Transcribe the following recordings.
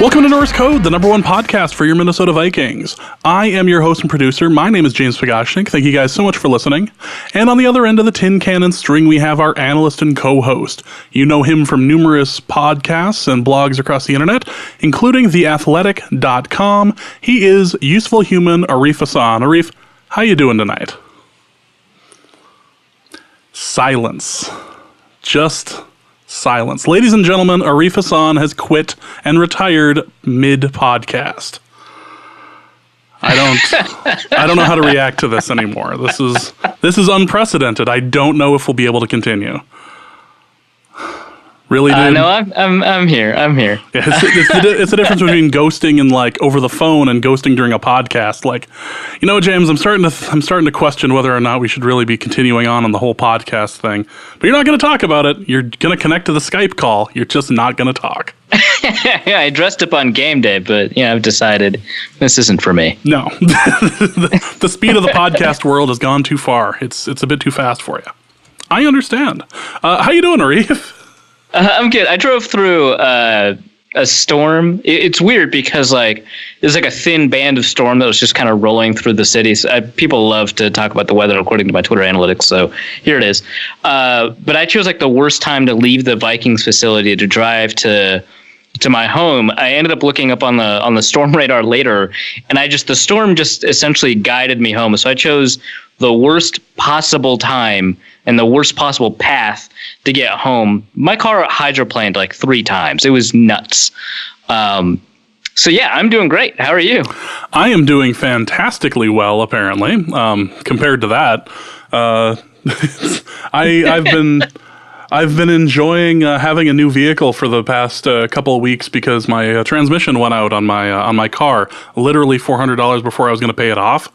Welcome to Norse Code, the #1 podcast for your Minnesota Vikings. I am your host and producer. My name is James Pagashnik. Thank you guys so much for listening. And on the other end of the tin cannon string, we have our analyst and co-host. You know him from numerous podcasts and blogs across the internet, including theathletic.com. He is useful human Arif Hassan. Arif, how you doing tonight? Silence. Just silence. Ladies and gentlemen, Arif Hassan has quit and retired mid-podcast. I don't know how to react to this anymore. This is unprecedented. I don't know if we'll be able to continue. Really, dude? No, I'm here. Yeah, it's the difference between ghosting and like over the phone and ghosting during a podcast. Like, you know, James, I'm starting to question whether or not we should really be continuing on the whole podcast thing. But you're not going to talk about it. You're going to connect to the Skype call. You're just not going to talk. Yeah, I dressed up on game day, but I've decided this isn't for me. No, the speed of the podcast world has gone too far. It's a bit too fast for you. I understand. How you doing, Arif? I'm good. I drove through a storm. It's weird because there's a thin band of storm that was just kind of rolling through the city. So people love to talk about the weather according to my Twitter analytics. So here it is. But I chose the worst time to leave the Vikings facility to drive to my home. I ended up looking up on the storm radar later, and the storm just essentially guided me home. So I chose the worst possible time and the worst possible path to get home. My car hydroplaned 3 times. It was nuts. So yeah, I'm doing great. How are you? I am doing fantastically well, apparently. Compared to that, I've been enjoying having a new vehicle for the past couple of weeks because my transmission went out on my car, literally $400 before I was going to pay it off.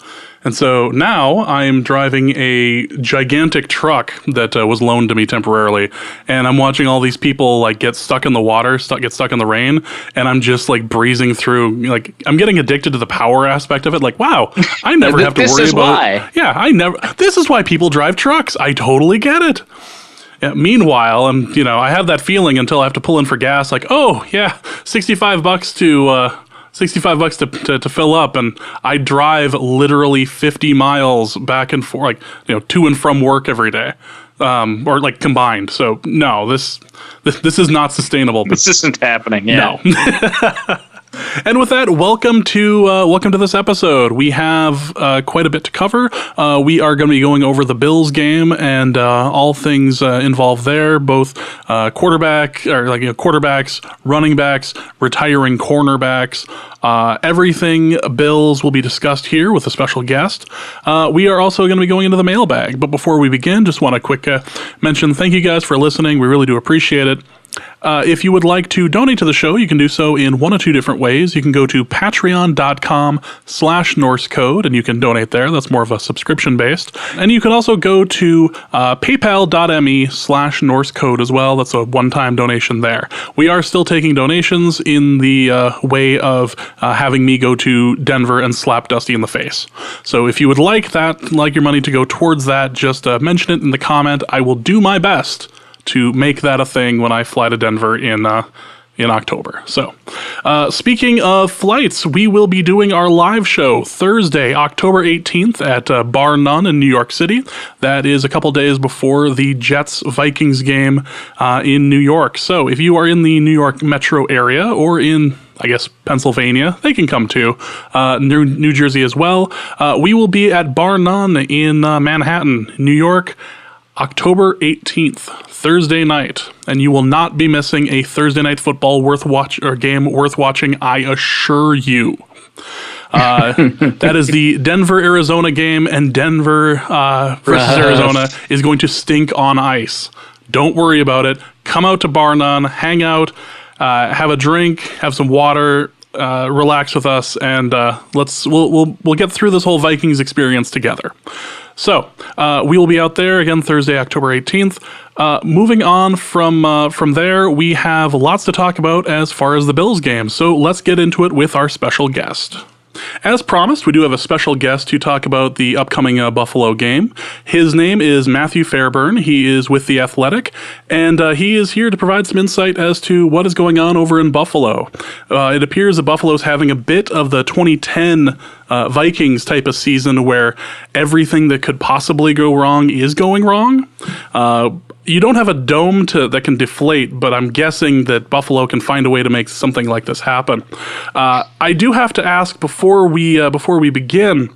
And so now I'm driving a gigantic truck that was loaned to me temporarily, and I'm watching all these people get stuck in the water, get stuck in the rain, and I'm just breezing through. I'm getting addicted to the power aspect of it. Wow, I never have to worry about. Why. Yeah, This is why people drive trucks. I totally get it. Yeah, meanwhile, I have that feeling until I have to pull in for gas. $65 to fill up, and I drive literally 50 miles back and forth, to and from work every day, or combined. So no, this is not sustainable. This isn't happening. Yeah. No. And with that, welcome to this episode. We have quite a bit to cover. We are going to be going over the Bills game and all things involved there, both quarterbacks, running backs, retiring cornerbacks. Everything Bills will be discussed here with a special guest. We are also going to be going into the mailbag. But before we begin, just want to quick mention thank you guys for listening. We really do appreciate it. If you would like to donate to the show, you can do so in one of 2 different ways. You can go to patreon.com/Norse Code, and you can donate there. That's more of a subscription-based. And you can also go to paypal.me/Norse Code as well. That's a one-time donation there. We are still taking donations in the way of having me go to Denver and slap Dusty in the face. So if you would like your money to go towards that, just mention it in the comment. I will do my best to make that a thing when I fly to Denver in October. So, speaking of flights, we will be doing our live show Thursday, October 18th at Bar None in New York City. That is a couple days before the Jets-Vikings game in New York. So, if you are in the New York metro area or in Pennsylvania, they can come to New Jersey as well. We will be at Bar None in Manhattan, New York, October 18th, Thursday night, and you will not be missing a Thursday night football game worth watching, I assure you. That is the Denver-Arizona game, and Denver versus Arizona is going to stink on ice. Don't worry about it. Come out to Bar None, hang out, have a drink, have some water, relax with us, and we'll get through this whole Vikings experience together. So, we will be out there again Thursday, October 18th. Moving on from there, we have lots to talk about as far as the Bills game. So let's get into it with our special guest. As promised, we do have a special guest to talk about the upcoming Buffalo game. His name is Matthew Fairburn. He is with The Athletic, and he is here to provide some insight as to what is going on over in Buffalo. It appears that Buffalo's having a bit of the 2010 Vikings type of season where everything that could possibly go wrong is going wrong. You don't have a dome that can deflate, but I'm guessing that Buffalo can find a way to make something like this happen. I do have to ask before we begin.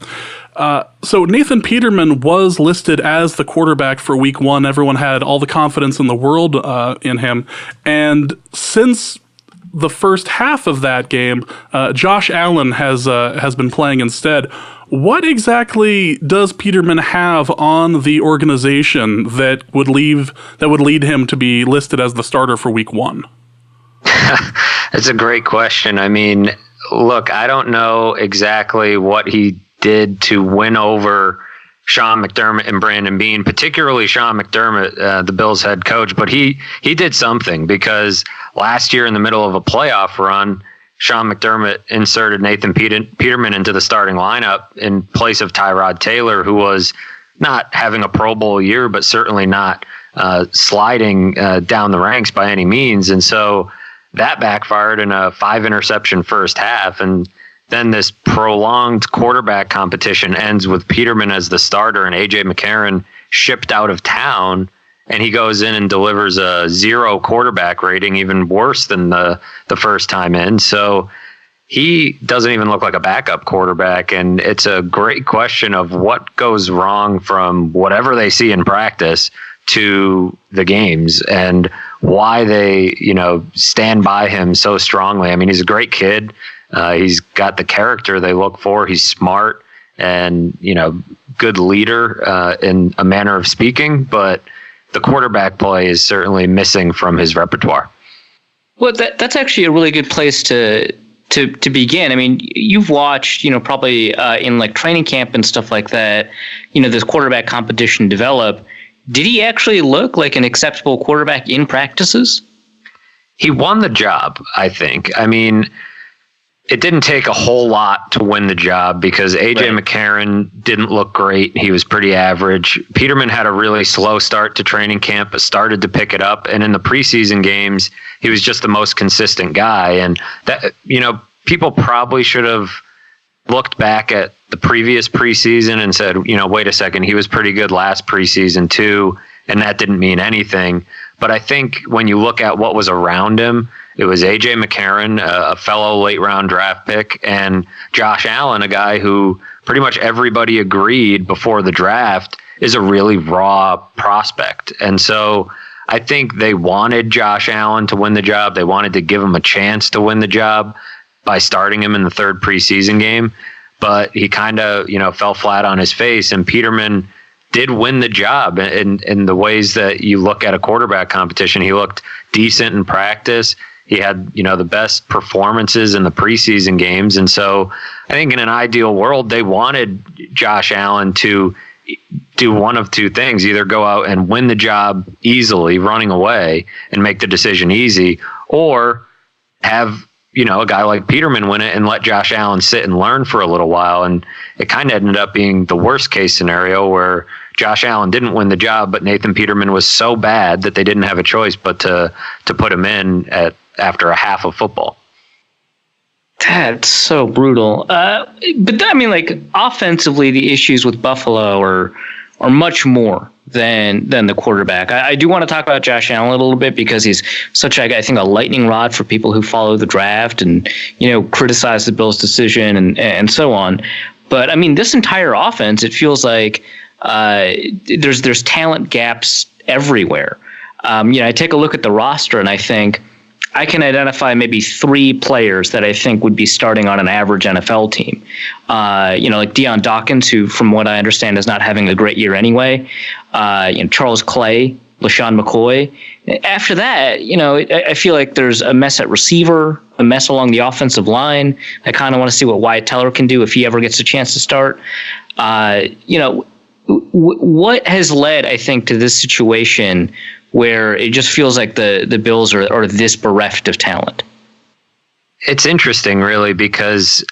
So Nathan Peterman was listed as the quarterback for Week 1. Everyone had all the confidence in the world in him, and since the first half of that game, Josh Allen has been playing instead. What exactly does Peterman have on the organization that would lead him to be listed as the starter for Week 1? It's a great question. I mean, look, I don't know exactly what he did to win over Sean McDermott and Brandon Beane, particularly Sean McDermott, the Bills head coach, but he did something, because last year in the middle of a playoff run, Sean McDermott inserted Nathan Peterman into the starting lineup in place of Tyrod Taylor, who was not having a Pro Bowl year, but certainly not sliding down the ranks by any means. And so that backfired in a 5-interception first half. And then this prolonged quarterback competition ends with Peterman as the starter and A.J. McCarron shipped out of town. And he goes in and delivers a 0 quarterback rating, even worse than the first time in. So he doesn't even look like a backup quarterback. And it's a great question of what goes wrong from whatever they see in practice to the games, and why they, stand by him so strongly. I mean, he's a great kid. He's got the character they look for. He's smart and, good leader in a manner of speaking, but the quarterback play is certainly missing from his repertoire. Well, that's actually a really good place to begin. I mean, you've watched, probably in like training camp and stuff like that, this quarterback competition develop. Did he actually look like an acceptable quarterback in practices? He won the job, I think. I mean, it didn't take a whole lot to win the job, because A.J. McCarron didn't look great. He was pretty average. Peterman had a really slow start to training camp, but started to pick it up. And in the preseason games, he was just the most consistent guy. And that, people probably should have looked back at the previous preseason and said, wait a second, he was pretty good last preseason too, and that didn't mean anything. But I think when you look at what was around him, it was A.J. McCarron, a fellow late-round draft pick, and Josh Allen, a guy who pretty much everybody agreed before the draft is a really raw prospect. And so I think they wanted Josh Allen to win the job. They wanted to give him a chance to win the job by starting him in the third preseason game. But he kind of, fell flat on his face, and Peterman did win the job in the ways that you look at a quarterback competition. He looked decent in practice. He had, the best performances in the preseason games. And so I think in an ideal world, they wanted Josh Allen to do one of two things: either go out and win the job easily, running away and make the decision easy, or have, a guy like Peterman win it and let Josh Allen sit and learn for a little while. And it kind of ended up being the worst case scenario, where Josh Allen didn't win the job, but Nathan Peterman was so bad that they didn't have a choice but to put him in after a half of football. That's so brutal. But I mean, like, offensively, the issues with Buffalo are much more than the quarterback. I do want to talk about Josh Allen a little bit, because he's such, I think, a lightning rod for people who follow the draft and, criticize the Bills' decision and so on. But I mean, this entire offense, it feels like there's talent gaps everywhere. I take a look at the roster and I think I can identify maybe 3 players that I think would be starting on an average NFL team. Like Deion Dawkins, who, from what I understand, is not having a great year anyway. Charles Clay, LaShawn McCoy. After that, I feel like there's a mess at receiver, a mess along the offensive line. I kind of want to see what Wyatt Teller can do if he ever gets a chance to start. What has led, I think, to this situation where it just feels like the Bills are this bereft of talent? It's interesting, really, because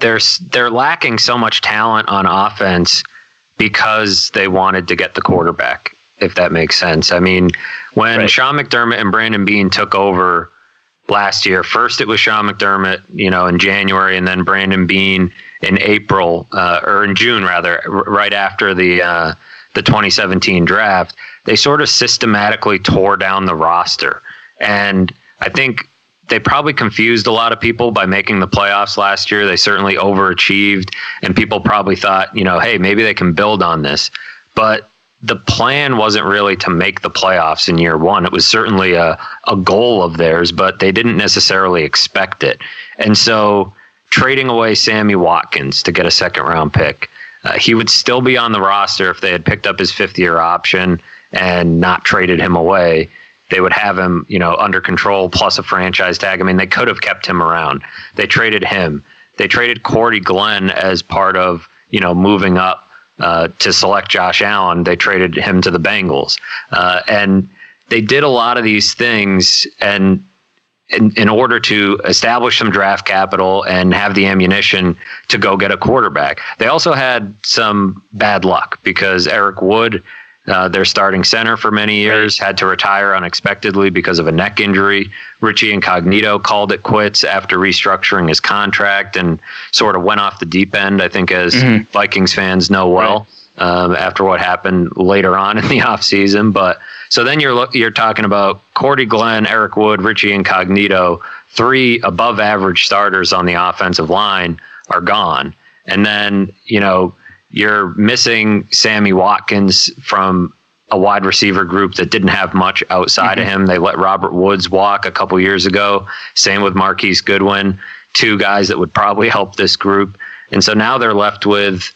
they're lacking so much talent on offense because they wanted to get the quarterback, if that makes sense. I mean, when Sean McDermott and Brandon Beane took over last year, first it was Sean McDermott, in January, and then Brandon Beane in April, or in June rather, right after the 2017 draft. They sort of systematically tore down the roster. And I think they probably confused a lot of people by making the playoffs last year. They certainly overachieved, and people probably thought, hey, maybe they can build on this. But the plan wasn't really to make the playoffs in year one. It was certainly a goal of theirs, but they didn't necessarily expect it. And so trading away Sammy Watkins to get a second round pick, he would still be on the roster if they had picked up his 5th-year option and not traded him away. They would have him, under control plus a franchise tag. I mean, they could have kept him around. They traded him. They traded Cordy Glenn as part of, moving up to select Josh Allen. They traded him to the Bengals. And they did a lot of these things and in order to establish some draft capital and have the ammunition to go get a quarterback. They also had some bad luck because Eric Wood, their starting center for many years, had to retire unexpectedly because of a neck injury. Richie Incognito called it quits after restructuring his contract and sort of went off the deep end, I think, as Vikings fans know well, after what happened later on in the offseason. But so then you're talking about Cordy Glenn, Eric Wood, Richie Incognito, 3 above average starters on the offensive line are gone. And then, you're missing Sammy Watkins from a wide receiver group that didn't have much outside of him. They let Robert Woods walk a couple years ago. Same with Marquise Goodwin, 2 guys that would probably help this group. And so now they're left with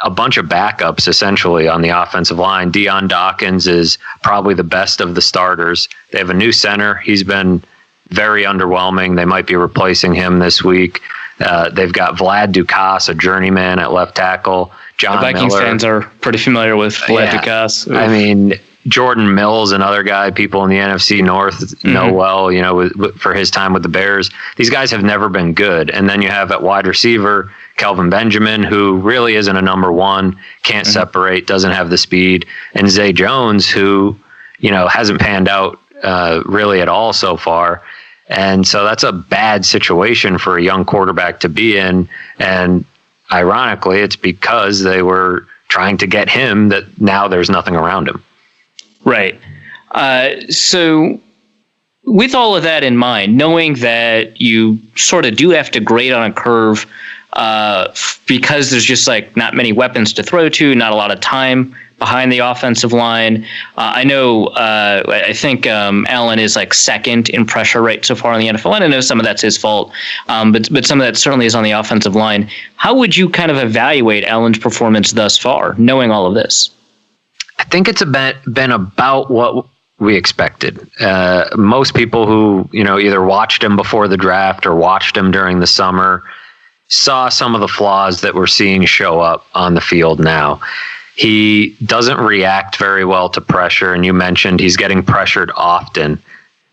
a bunch of backups essentially on the offensive line. Deion Dawkins is probably the best of the starters. They have a new center. He's been very underwhelming. They might be replacing him this week. They've got Vlad Dukas, a journeyman at left tackle. John the Vikings Miller. Fans are pretty familiar with Vlad Dukas. I mean, Jordan Mills, another guy people in the NFC North know well, for his time with the Bears. These guys have never been good. And then you have at wide receiver, Kelvin Benjamin, who really isn't a number one, can't separate, doesn't have the speed. And Zay Jones, who, hasn't panned out really at all so far. And so that's a bad situation for a young quarterback to be in. And ironically, it's because they were trying to get him that now there's nothing around him. Right. So with all of that in mind, knowing that you sort of do have to grade on a curve because there's just not many weapons to throw to, not a lot of time behind the offensive line. I know, I think Allen is second in pressure rate so far in the NFL. And I know some of that's his fault, but some of that certainly is on the offensive line. How would you kind of evaluate Allen's performance thus far, knowing all of this? I think it's been about what we expected. Most people who, either watched him before the draft or watched him during the summer saw some of the flaws that we're seeing show up on the field now. He doesn't react very well to pressure, and you mentioned he's getting pressured often.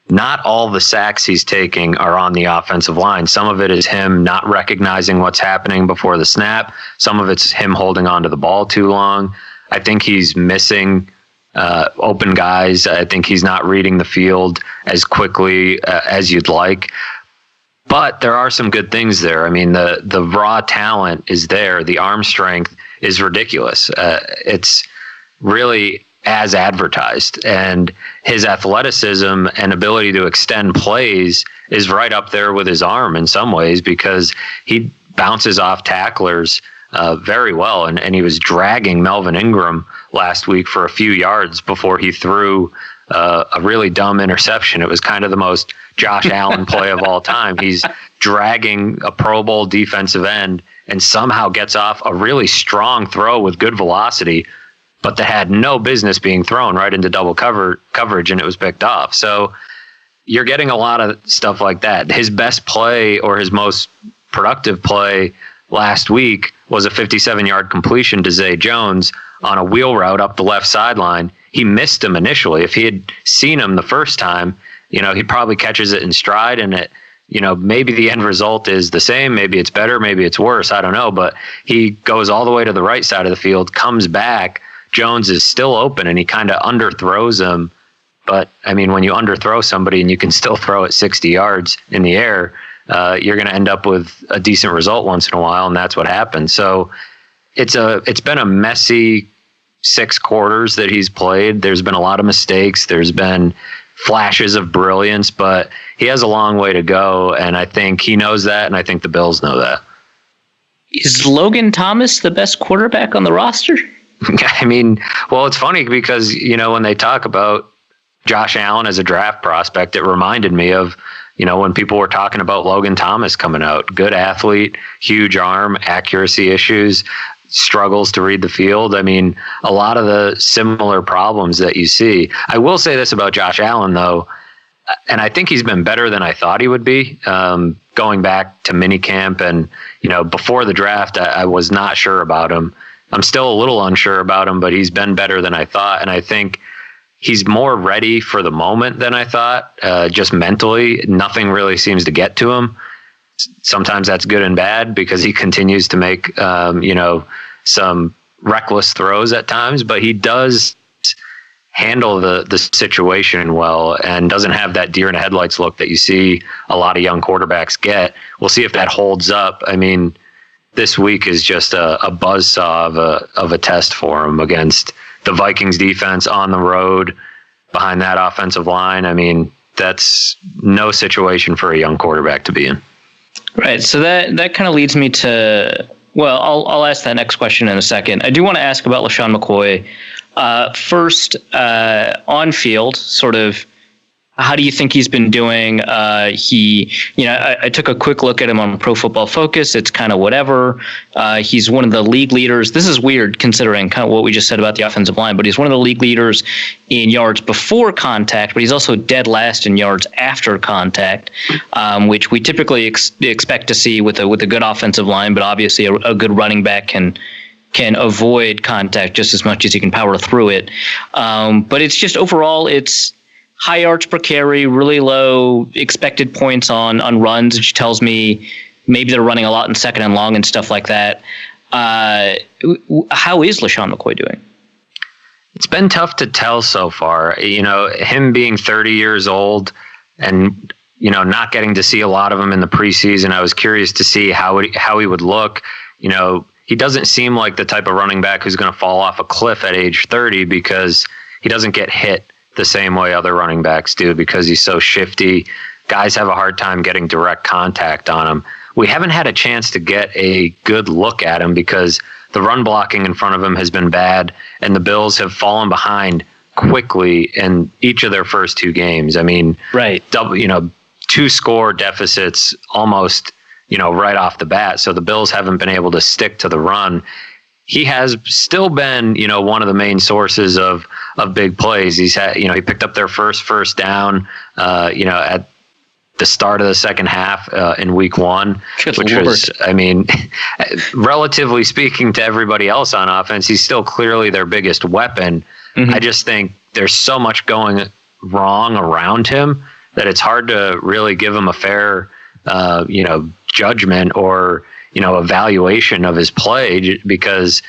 Not all the sacks he's taking are on the offensive line. Some of it is him not recognizing what's happening before the snap. Some of it's him holding onto the ball too long. I think he's missing open guys. I think he's not reading the field as quickly as you'd like. But there are some good things there. I mean, the raw talent is there. The arm strength is ridiculous. It's really as advertised. And his athleticism and ability to extend plays is right up there with his arm in some ways because he bounces off tacklers very well. And he was dragging Melvin Ingram last week for a few yards before he threw a really dumb interception. It was kind of the most Josh Allen play of all time. He's dragging a Pro Bowl defensive end and somehow gets off a really strong throw with good velocity, but that had no business being thrown right into double coverage, and it was picked off. So you're getting a lot of stuff like that. His best play or his most productive play last week was a 57-yard completion to Zay Jones on a wheel route up the left sideline. He missed him initially. If he had seen him the first time, he probably catches it in stride and it maybe the end result is the same, maybe it's better, maybe it's worse, I don't know, but he goes all the way to the right side of the field, comes back, Jones is still open, and he kind of underthrows him. But I mean, when you underthrow somebody and you can still throw it 60 yards in the air, you're going to end up with a decent result once in a while, and that's what happened. So it's been a messy 6 quarters that he's played. There's been a lot of mistakes. There's been flashes of brilliance, but he has a long way to go, and I think he knows that, and I think the Bills know that. Is Logan Thomas the best quarterback on the roster? I mean, well, it's funny because, when they talk about Josh Allen as a draft prospect, it reminded me of, when people were talking about Logan Thomas coming out. Good athlete, huge arm, accuracy issues, struggles to read the field. I mean, a lot of the similar problems that you see. I will say this about Josh Allen, though, and I think he's been better than I thought he would be. Going back to minicamp and, before the draft, I was not sure about him. I'm still a little unsure about him, but he's been better than I thought. And I think he's more ready for the moment than I thought, just mentally. Nothing really seems to get to him. Sometimes that's good and bad because he continues to make, some reckless throws at times, but he does handle the situation well and doesn't have that deer in the headlights look that you see a lot of young quarterbacks get. We'll see if that holds up. I mean, this week is just a buzzsaw of a test for him against the Vikings defense on the road behind that offensive line. I mean, that's no situation for a young quarterback to be in. Right. So that kind of leads me to, well, I'll ask that next question in a second. I do want to ask about LeSean McCoy. First, on field, sort of, how do you think he's been doing? I took a quick look at him on Pro Football Focus. It's kind of whatever. He's one of the league leaders. This is weird considering kind of what we just said about the offensive line, but he's one of the league leaders in yards before contact, but he's also dead last in yards after contact, which we typically expect to see with a good offensive line, but obviously a good running back can avoid contact just as much as he can power through it. But it's just overall, it's high yards per carry, really low expected points on runs, which tells me maybe they're running a lot in second and long and stuff like that. How is LeSean McCoy doing? It's been tough to tell so far. Him being 30 years old and, not getting to see a lot of him in the preseason, I was curious to see how he would look. He doesn't seem like the type of running back who's going to fall off a cliff at age 30 because he doesn't get hit the same way other running backs do because he's so shifty. Guys have a hard time getting direct contact on him. We haven't had a chance to get a good look at him because the run blocking in front of him has been bad, and the Bills have fallen behind quickly in each of their first 2 games. I mean, right. 2-score deficits almost, right off the bat. So the Bills haven't been able to stick to the run. He has still been, one of the main sources of big plays. He's had, he picked up their first down, at the start of the second half in week 1, which was, I mean, relatively speaking to everybody else on offense, he's still clearly their biggest weapon. Mm-hmm. I just think there's so much going wrong around him that it's hard to really give him a fair, judgment or, evaluation of his play because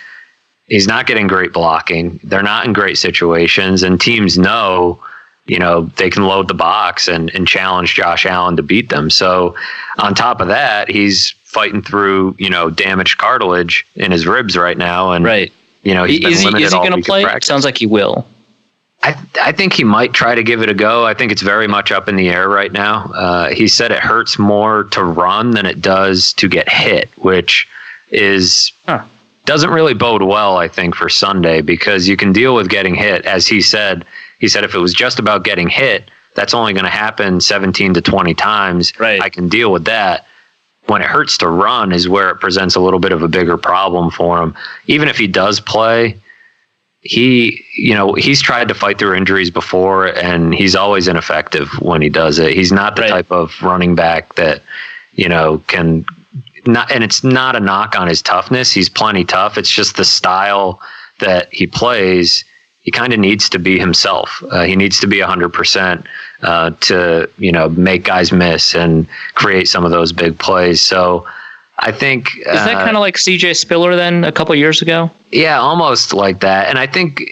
he's not getting great blocking. They're not in great situations, and teams know, they can load the box and challenge Josh Allen to beat them. So on top of that, he's fighting through, damaged cartilage in his ribs right now. And, right. He's been limited is he going to play? Sounds like he will. I think he might try to give it a go. I think it's very much up in the air right now. He said it hurts more to run than it does to get hit, which doesn't really bode well, I think, for Sunday because you can deal with getting hit. As he said if it was just about getting hit, that's only going to happen 17 to 20 times. Right. I can deal with that. When it hurts to run is where it presents a little bit of a bigger problem for him. Even if he does play, he's tried to fight through injuries before, and he's always ineffective when he does it. He's not the type of running back that, can not, and it's not a knock on his toughness. He's plenty tough. It's just the style that he plays. He kind of needs to be himself. He needs to be 100%. to, make guys miss and create some of those big plays. So I think... Is that kind of like CJ Spiller then a couple years ago? Yeah, almost like that. And I think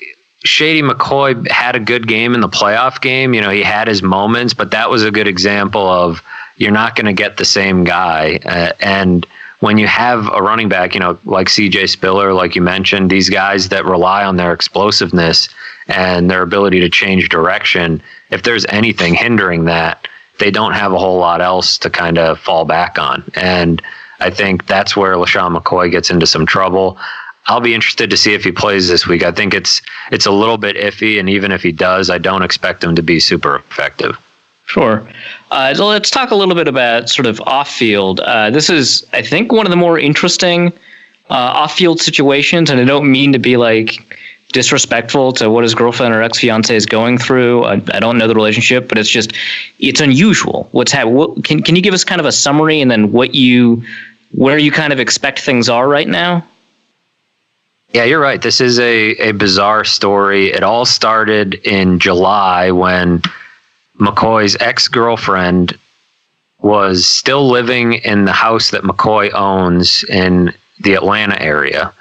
Shady McCoy had a good game in the playoff game. He had his moments, but that was a good example of you're not going to get the same guy. And when you have a running back, like CJ Spiller, like you mentioned, these guys that rely on their explosiveness and their ability to change direction, if there's anything hindering that, they don't have a whole lot else to kind of fall back on. And I think that's where LaShawn McCoy gets into some trouble. I'll be interested to see if he plays this week. I think it's a little bit iffy, and even if he does, I don't expect him to be super effective. Sure. So let's talk a little bit about sort of off-field. This is, I think, one of the more interesting off-field situations, and I don't mean to be like disrespectful to what his girlfriend or ex-fiance is going through. I don't know the relationship, but it's unusual. Can you give us kind of a summary and then where you kind of expect things are right now? Yeah, you're right. This is a bizarre story. It all started in July when McCoy's ex-girlfriend was still living in the house that McCoy owns in the Atlanta area.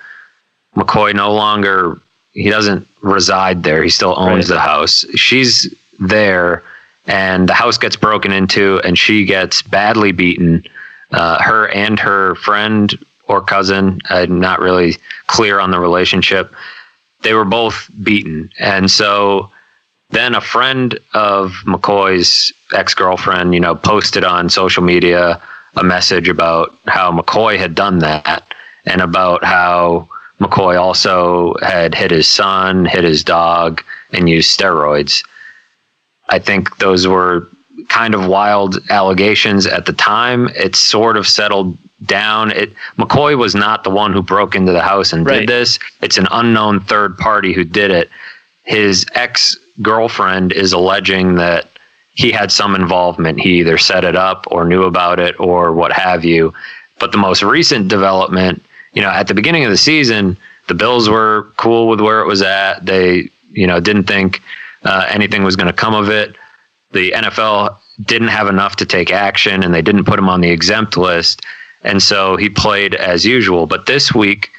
McCoy he doesn't reside there. He still owns the house. She's there, and the house gets broken into, and she gets badly beaten. Her and her friend or cousin, I'm not really clear on the relationship, they were both beaten. And so then a friend of McCoy's ex-girlfriend, posted on social media a message about how McCoy had done that and about how McCoy also had hit his son, hit his dog, and used steroids. I think those were kind of wild allegations at the time. It sort of settled down. McCoy was not the one who broke into the house and did this. It's an unknown third party who did it. His ex-girlfriend is alleging that he had some involvement. He either set it up or knew about it or what have you. But the most recent development, at the beginning of the season, the Bills were cool with where it was at. They, didn't think anything was going to come of it. The NFL didn't have enough to take action, and they didn't put him on the exempt list. And so he played as usual. But this week,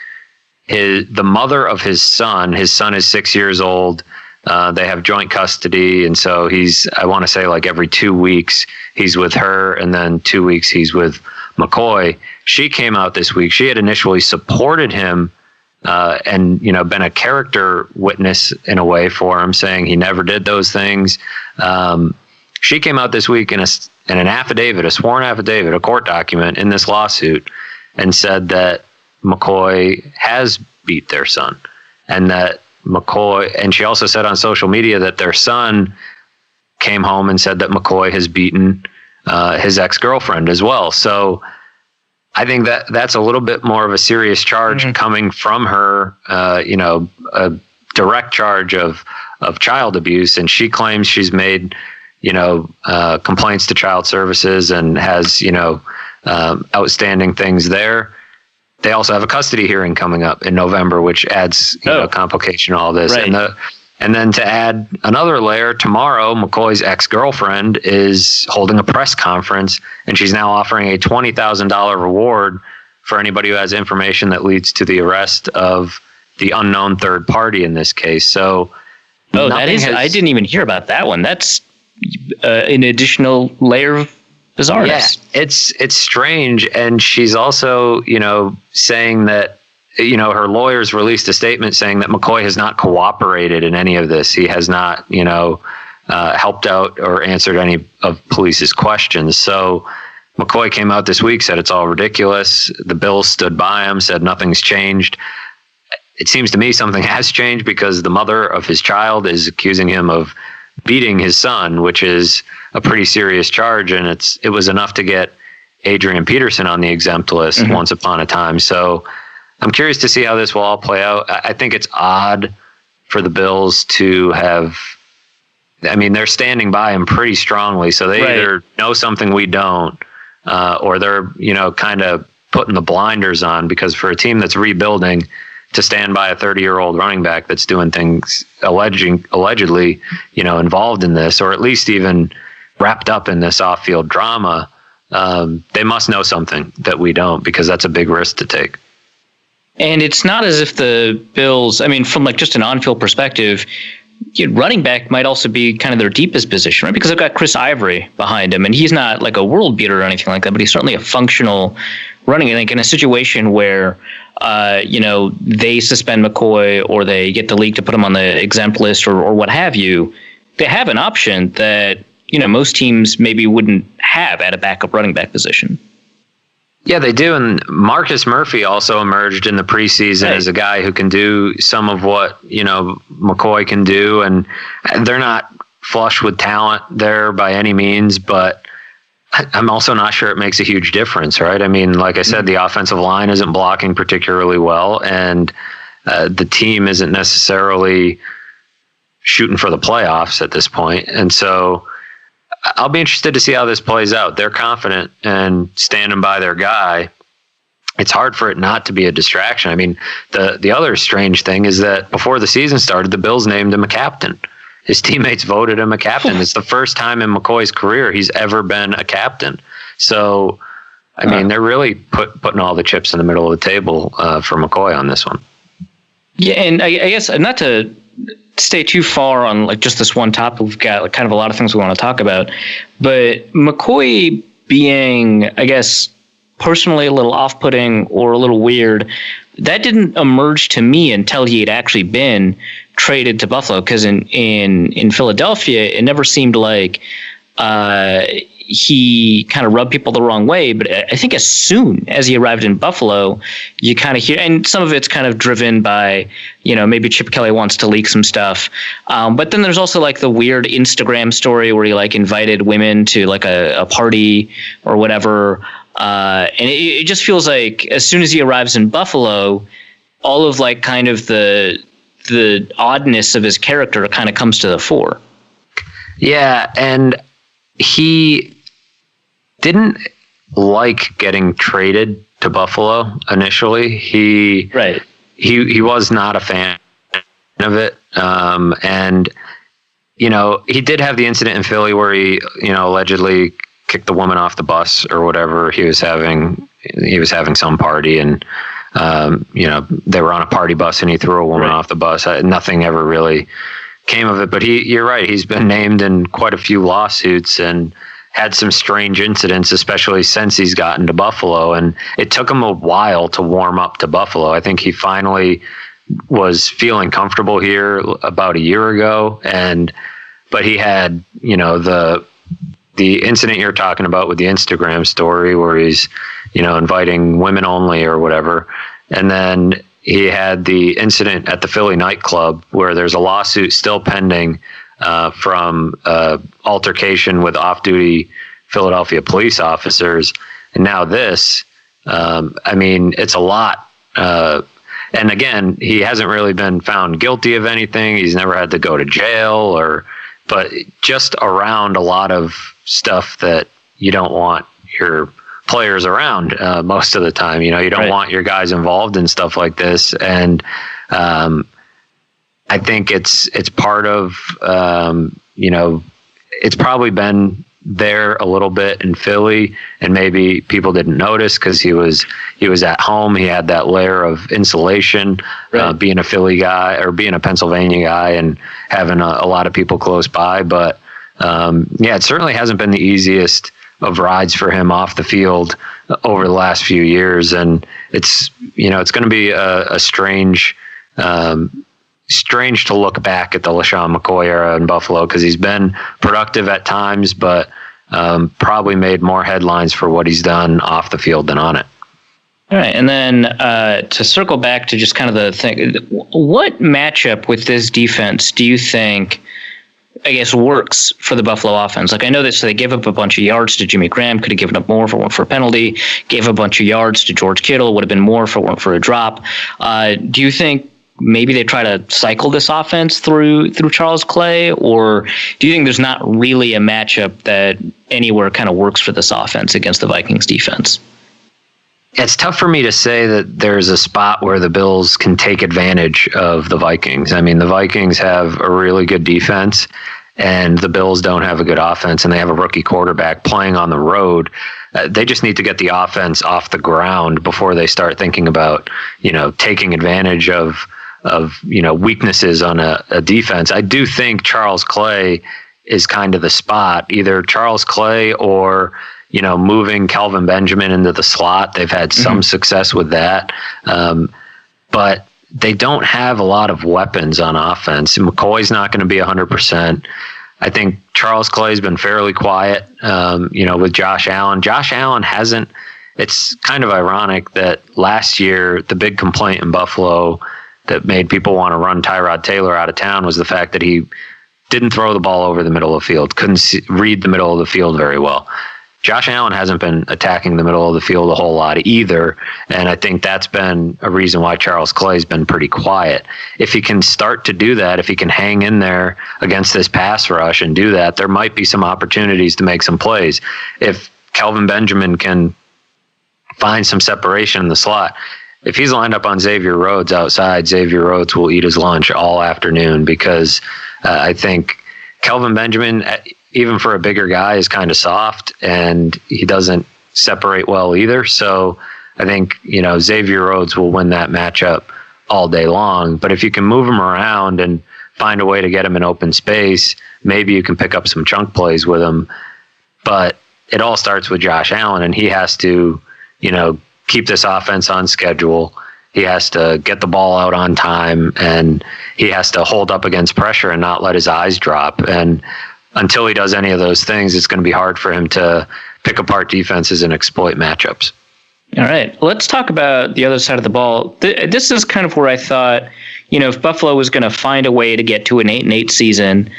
the mother of his son is 6 years old. They have joint custody. And so I want to say like every 2 weeks, he's with her. And then 2 weeks, he's with McCoy. She came out this week. She had initially supported him and, been a character witness in a way for him, saying he never did those things. She came out this week in an affidavit, a sworn affidavit, a court document in this lawsuit, and said that McCoy has beat their son, and that and she also said on social media that their son came home and said that McCoy has beaten his ex-girlfriend as well. So I think that's a little bit more of a serious charge coming from her, a direct charge of child abuse. And she claims she's made, complaints to child services and has, outstanding things there. They also have a custody hearing coming up in November, which adds complication to all this. Right. And then to add another layer, tomorrow, McCoy's ex-girlfriend is holding a press conference, and she's now offering a $20,000 reward for anybody who has information that leads to the arrest of the unknown third party in this case. So, I didn't even hear about that one. That's an additional layer of bizarreness. Yeah, it's strange. And she's also, saying that, her lawyers released a statement saying that McCoy has not cooperated in any of this. He has not, helped out or answered any of police's questions. So McCoy came out this week, said it's all ridiculous. The Bills stood by him, said nothing's changed. It seems to me something has changed, because the mother of his child is accusing him of beating his son, which is a pretty serious charge. And it was enough to get Adrian Peterson on the exempt list once upon a time. So I'm curious to see how this will all play out. I think it's odd for the Bills to have, they're standing by him pretty strongly. So they either know something we don't, or they're, kind of putting the blinders on, because for a team that's rebuilding to stand by a 30-year-old running back that's doing things allegedly, involved in this, or at least even wrapped up in this off-field drama. They must know something that we don't, because that's a big risk to take. And it's not as if the Bills, from like just an on-field perspective, running back might also be kind of their deepest position, right? Because they've got Chris Ivory behind him, and he's not like a world beater or anything like that, but he's certainly a functional running. I think in a situation where, they suspend McCoy or they get the league to put him on the exempt list or what have you, they have an option that, most teams maybe wouldn't have at a backup running back position. Yeah, they do. And Marcus Murphy also emerged in the preseason as a guy who can do some of what, McCoy can do. And they're not flush with talent there by any means, but I'm also not sure it makes a huge difference, right? Like I said, the offensive line isn't blocking particularly well, and the team isn't necessarily shooting for the playoffs at this point. And so I'll be interested to see how this plays out. They're confident and standing by their guy. It's hard for it not to be a distraction. The other strange thing is that before the season started, the Bills named him a captain. His teammates voted him a captain. It's the first time in McCoy's career he's ever been a captain. So, they're really putting all the chips in the middle of the table for McCoy on this one. Yeah, and I guess not to stay too far on like just this one topic. We've got like kind of a lot of things we want to talk about, but McCoy being, I guess, personally a little off-putting or a little weird, that didn't emerge to me until he had actually been traded to Buffalo. Because in Philadelphia, it never seemed like he kind of rubbed people the wrong way. But I think as soon as he arrived in Buffalo, you kind of hear, and some of it's kind of driven by, maybe Chip Kelly wants to leak some stuff. But then there's also like the weird Instagram story where he like invited women to like a party or whatever. And it just feels like as soon as he arrives in Buffalo, all of like kind of the oddness of his character kind of comes to the fore. Yeah. And he didn't like getting traded to Buffalo initially. He was not a fan of it. And, he did have the incident in Philly where he, allegedly kicked the woman off the bus or whatever. He was having some party, and, they were on a party bus and he threw a woman off the bus. Nothing ever really came of it, but you're right. He's been named in quite a few lawsuits and had some strange incidents, especially since he's gotten to Buffalo. And it took him a while to warm up to Buffalo. I think he finally was feeling comfortable here about a year ago. But he had, the incident you're talking about with the Instagram story where he's, inviting women only or whatever. And then he had the incident at the Philly nightclub where there's a lawsuit still pending from altercation with off-duty Philadelphia police officers. And now this, it's a lot. And again, he hasn't really been found guilty of anything. He's never had to go to jail but just around a lot of stuff that you don't want your players around most of the time. You don't want your guys involved in stuff like this. And I think it's part of, it's probably been there a little bit in Philly, and maybe people didn't notice because he was at home. He had that layer of insulation, being a Philly guy or being a Pennsylvania guy and having a lot of people close by. But it certainly hasn't been the easiest of rides for him off the field over the last few years. And it's going to be a strange to look back at the LaShawn McCoy era in Buffalo, because he's been productive at times, but probably made more headlines for what he's done off the field than on it. All right. And then to circle back to just kind of the thing, what matchup with this defense do you think, I guess, works for the Buffalo offense? Like, I know that so they gave up a bunch of yards to Jimmy Graham, could have given up more for a penalty, gave a bunch of yards to George Kittle, would have been more for a drop. Do you think maybe they try to cycle this offense through Charles Clay, or do you think there's not really a matchup that anywhere kind of works for this offense against the Vikings defense? It's tough for me to say that there's a spot where the Bills can take advantage of the Vikings. I mean, the Vikings have a really good defense, and the Bills don't have a good offense, and they have a rookie quarterback playing on the road. They just need to get the offense off the ground before they start thinking about, taking advantage of weaknesses on a defense. I do think Charles Clay is kind of the spot, either Charles Clay or moving Kelvin Benjamin into the slot. They've had some success with that. But they don't have a lot of weapons on offense. McCoy's not going to be 100%. I think Charles Clay's been fairly quiet, with Josh Allen. Josh Allen hasn't. It's kind of ironic that last year, the big complaint in Buffalo that made people want to run Tyrod Taylor out of town was the fact that he didn't throw the ball over the middle of the field, couldn't read the middle of the field very well. Josh Allen hasn't been attacking the middle of the field a whole lot either, and I think that's been a reason why Charles Clay's been pretty quiet. If he can start to do that, if he can hang in there against this pass rush and do that, there might be some opportunities to make some plays. If Kelvin Benjamin can find some separation in the slot, if he's lined up on Xavier Rhodes outside, Xavier Rhodes will eat his lunch all afternoon, because I think Kelvin Benjamin, even for a bigger guy, is kind of soft, and he doesn't separate well either. So I think, Xavier Rhodes will win that matchup all day long. But if you can move him around and find a way to get him in open space, maybe you can pick up some chunk plays with him. But it all starts with Josh Allen, and he has to, keep this offense on schedule. He has to get the ball out on time, and he has to hold up against pressure and not let his eyes drop. And until he does any of those things, it's going to be hard for him to pick apart defenses and exploit matchups. All right, let's talk about the other side of the ball. This is kind of where I thought, if Buffalo was going to find a way to get to an 8-8 season,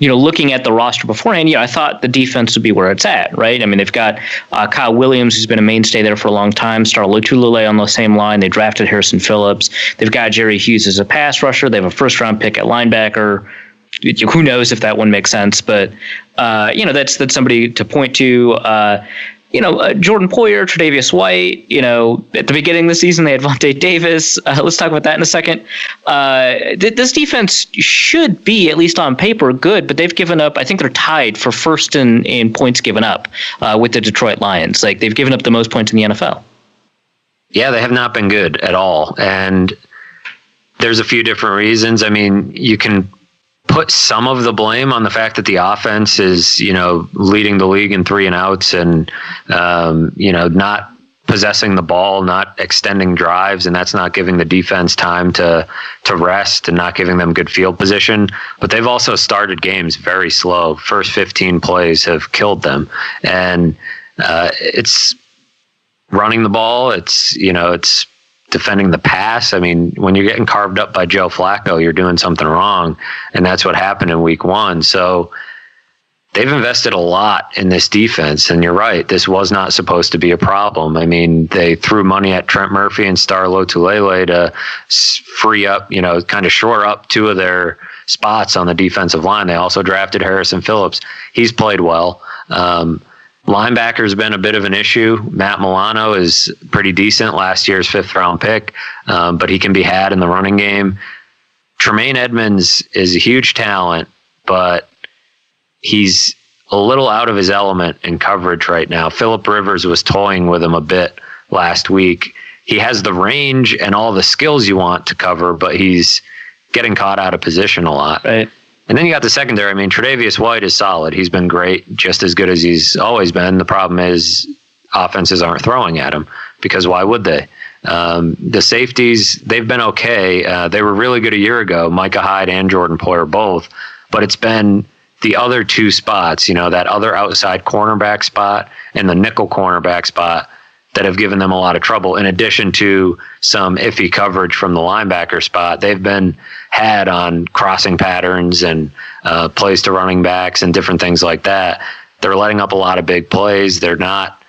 looking at the roster beforehand, I thought the defense would be where it's at, right? I mean, they've got Kyle Williams, who's been a mainstay there for a long time, Star Lotulelei on the same line. They drafted Harrison Phillips. They've got Jerry Hughes as a pass rusher. They have a first-round pick at linebacker. Who knows if that one makes sense, but that's somebody to point to. Jordan Poyer, Tre'Davious White. At the beginning of the season they had Vonate Davis. Let's talk about that in a second. This defense should be, at least on paper, good, but they've given up. I think they're tied for first in points given up with the Detroit Lions. Like, they've given up the most points in the NFL. Yeah, they have not been good at all, and there's a few different reasons. I mean, you can put some of the blame on the fact that the offense is, leading the league in 3 and outs and, not possessing the ball, not extending drives, and that's not giving the defense time to rest and not giving them good field position. But they've also started games very slow. First 15 plays have killed them. And it's running the ball. It's defending the pass. I mean, when you're getting carved up by Joe Flacco, you're doing something wrong. And that's what happened in week 1. So they've invested a lot in this defense. And you're right, this was not supposed to be a problem. I mean, they threw money at Trent Murphy and Star Lotulelei to free up, kind of shore up 2 of their spots on the defensive line. They also drafted Harrison Phillips. He's played well. Linebacker's been a bit of an issue. Matt Milano is pretty decent, last year's 5th-round pick, but he can be had in the running game. Tremaine Edmonds is a huge talent, but he's a little out of his element in coverage right now. Phillip Rivers was toying with him a bit last week. He has the range and all the skills you want to cover, but he's getting caught out of position a lot. Right. And then you got the secondary. I mean, Tre'Davious White is solid. He's been great, just as good as he's always been. The problem is offenses aren't throwing at him, because why would they? The safeties, they've been okay. They were really good a year ago, Micah Hyde and Jordan Poyer both. But it's been the other 2 spots, that other outside cornerback spot and the nickel cornerback spot, that have given them a lot of trouble, in addition to some iffy coverage from the linebacker spot. They've been had on crossing patterns and plays to running backs and different things like that. They're letting up a lot of big plays. They're not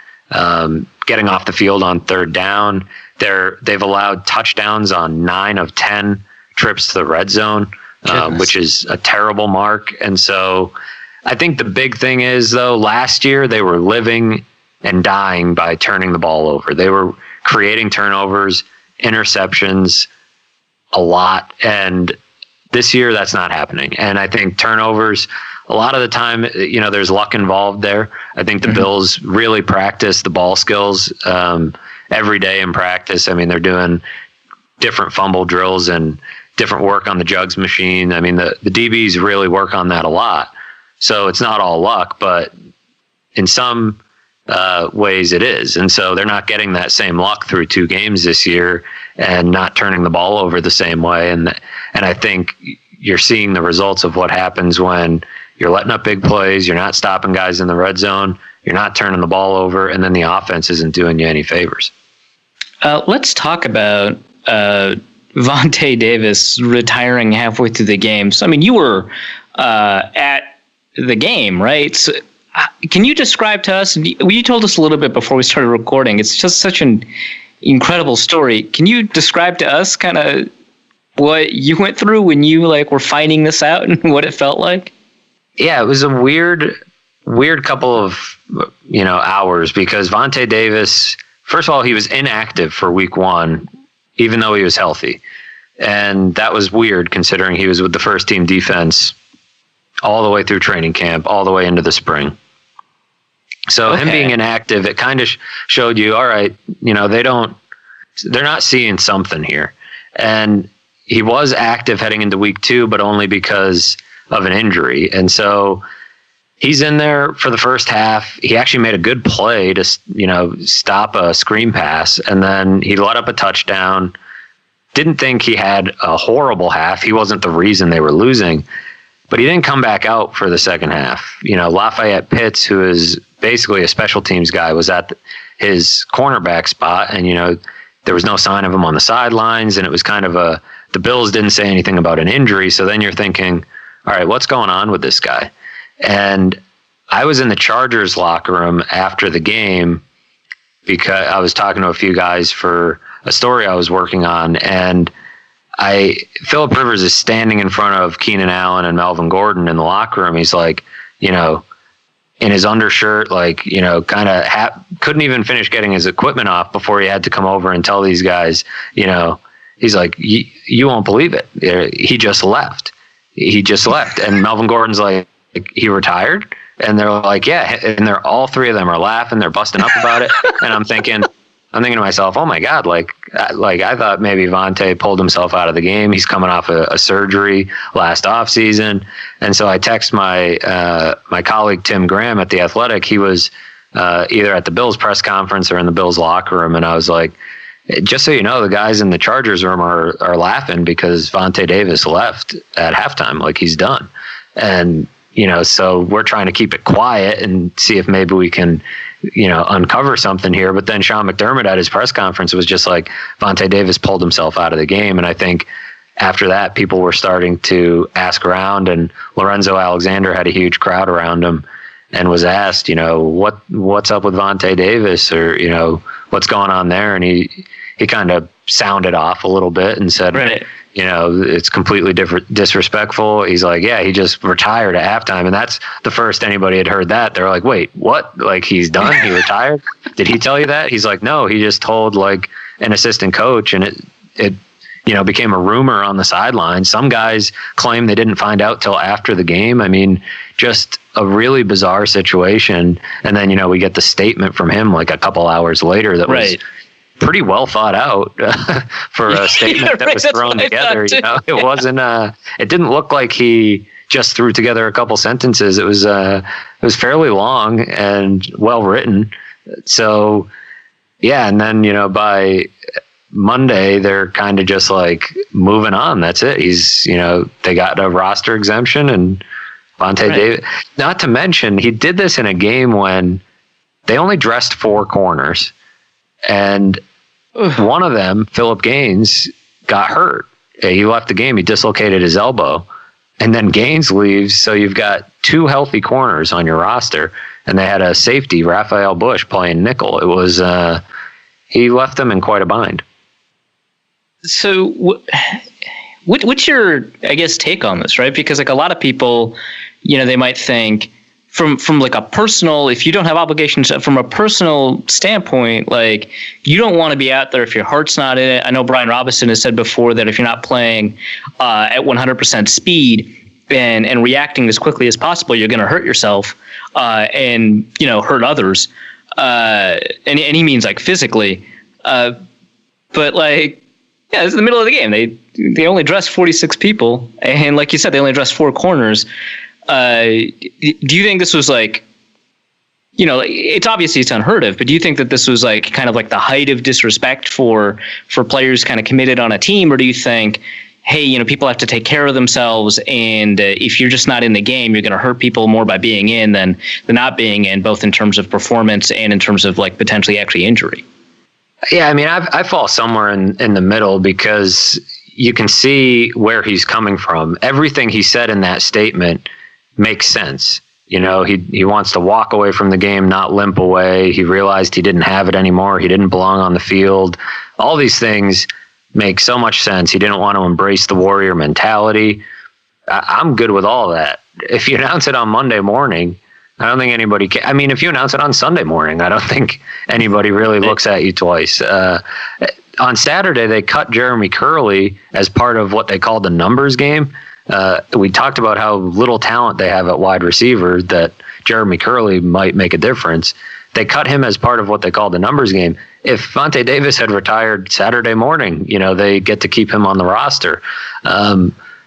getting off the field on 3rd down. They've allowed touchdowns on 9 of 10 trips to the red zone, which is a terrible mark. And so I think the big thing is, though, last year they were living and dying by turning the ball over. They were creating turnovers, interceptions a lot. And this year that's not happening. And I think turnovers, a lot of the time, there's luck involved there. I think the Bills really practice the ball skills every day in practice. I mean, they're doing different fumble drills and different work on the jugs machine. I mean, the DBs really work on that a lot. So it's not all luck, but in some ways it is. And so they're not getting that same luck through 2 games this year and not turning the ball over the same way. And I think you're seeing the results of what happens when you're letting up big plays, you're not stopping guys in the red zone, you're not turning the ball over, and then the offense isn't doing you any favors. Let's talk about Vonate Davis retiring halfway through the game. So, I mean, you were at the game, right? So, can you describe to us, you told us a little bit before we started recording, it's just such an incredible story. Can you describe to us kind of what you went through when you were finding this out and what it felt like? Yeah, it was a weird couple of hours because Vonate Davis, first of all, he was inactive for week 1, even though he was healthy. And that was weird considering he was with the first team defense all the way through training camp, all the way into the spring. So him being inactive, it kind of showed you, all right, they're not seeing something here. And he was active heading into week 2, but only because of an injury. And so he's in there for the first half. He actually made a good play to, stop a screen pass. And then he let up a touchdown. Didn't think he had a horrible half. He wasn't the reason they were losing, but he didn't come back out for the second half. Lafayette Pitts, who is basically a special teams guy, was at his cornerback spot. And, there was no sign of him on the sidelines. And it was kind of the Bills didn't say anything about an injury. So then you're thinking, all right, what's going on with this guy? And I was in the Chargers locker room after the game because I was talking to a few guys for a story I was working on. And Phillip Rivers is standing in front of Keenan Allen and Melvin Gordon in the locker room. He's in his undershirt, kind of couldn't even finish getting his equipment off before he had to come over and tell these guys, he's like, you won't believe it. He just left. And Melvin Gordon's like, he retired? And they're like, yeah. And all 3 of them are laughing. They're busting up about it. And I'm thinking to myself, oh my God, I thought maybe Vontae pulled himself out of the game. He's coming off a surgery last offseason. And so I text my colleague, Tim Graham at The Athletic. He was either at the Bills press conference or in the Bills locker room. And I was like, just so you know, the guys in the Chargers room are laughing because Vonate Davis left at halftime. He's done. And, so we're trying to keep it quiet and see if maybe we can, uncover something here. But then Sean McDermott at his press conference was just like, Vonate Davis pulled himself out of the game. And I think after that, people were starting to ask around, and Lorenzo Alexander had a huge crowd around him and was asked, what's up with Vonate Davis, or, what's going on there? And he kind of sounded off a little bit and said, right, it's completely disrespectful. He's like, yeah, he just retired at halftime. And that's the first anybody had heard that. They're like, wait, what? He's done? He retired? Did he tell you that? He's like, no, he just told an assistant coach, and it became a rumor on the sideline. Some guys claim they didn't find out till after the game. I mean, just a really bizarre situation. And then, we get the statement from him a couple hours later that was pretty well thought out for a statement that was thrown together. It wasn't, it didn't look like he just threw together a couple sentences. It was fairly long and well written. So yeah. And then, by Monday, they're kind of just moving on. That's it. He's, they got a roster exemption, and Vontae Davis, not to mention, he did this in a game when they only dressed 4 corners, and one of them, Philip Gaines, got hurt. He left the game. He dislocated his elbow, and then Gaines leaves. So you've got 2 healthy corners on your roster, and they had a safety, Raphael Bush, playing nickel. It was, he left them in quite a bind. So what's your, I guess, take on this, right? Because a lot of people, they might think, from like a personal, if you don't have obligations from a personal standpoint, like you don't want to be out there if your heart's not in it. I know Brian Robinson has said before that if you're not playing at 100% speed and reacting as quickly as possible, you're going to hurt yourself and hurt others. And he means like physically. But like, yeah, it's the middle of the game. They only dressed 46 people, and like you said, they only dressed 4 corners. Do you think this was like, it's obviously it's unheard of, but do you think that this was like kind of like the height of disrespect for players kind of committed on a team, or do you think, hey, people have to take care of themselves, and if you're just not in the game, you're going to hurt people more by being in than not being in, both in terms of performance and in terms of like potentially actually injury? Yeah, I mean, I fall somewhere in the middle because you can see where he's coming from. Everything he said in that statement makes sense. He wants to walk away from the game, not limp away. He realized he didn't have it anymore. He didn't belong on the field. All these things make so much sense. He didn't want to embrace the warrior mentality. I'm good with all that. If you announce it on Monday morning, I don't think anybody can. I mean, if you announce it on Sunday morning, I don't think anybody really looks at you twice. On Saturday, they cut Jeremy Curley as part of what they called the numbers game. We talked about how little talent they have at wide receiver, that Jeremy Curley might make a difference. They cut him as part of what they call the numbers game. If Vonate Davis had retired Saturday morning, they get to keep him on the roster.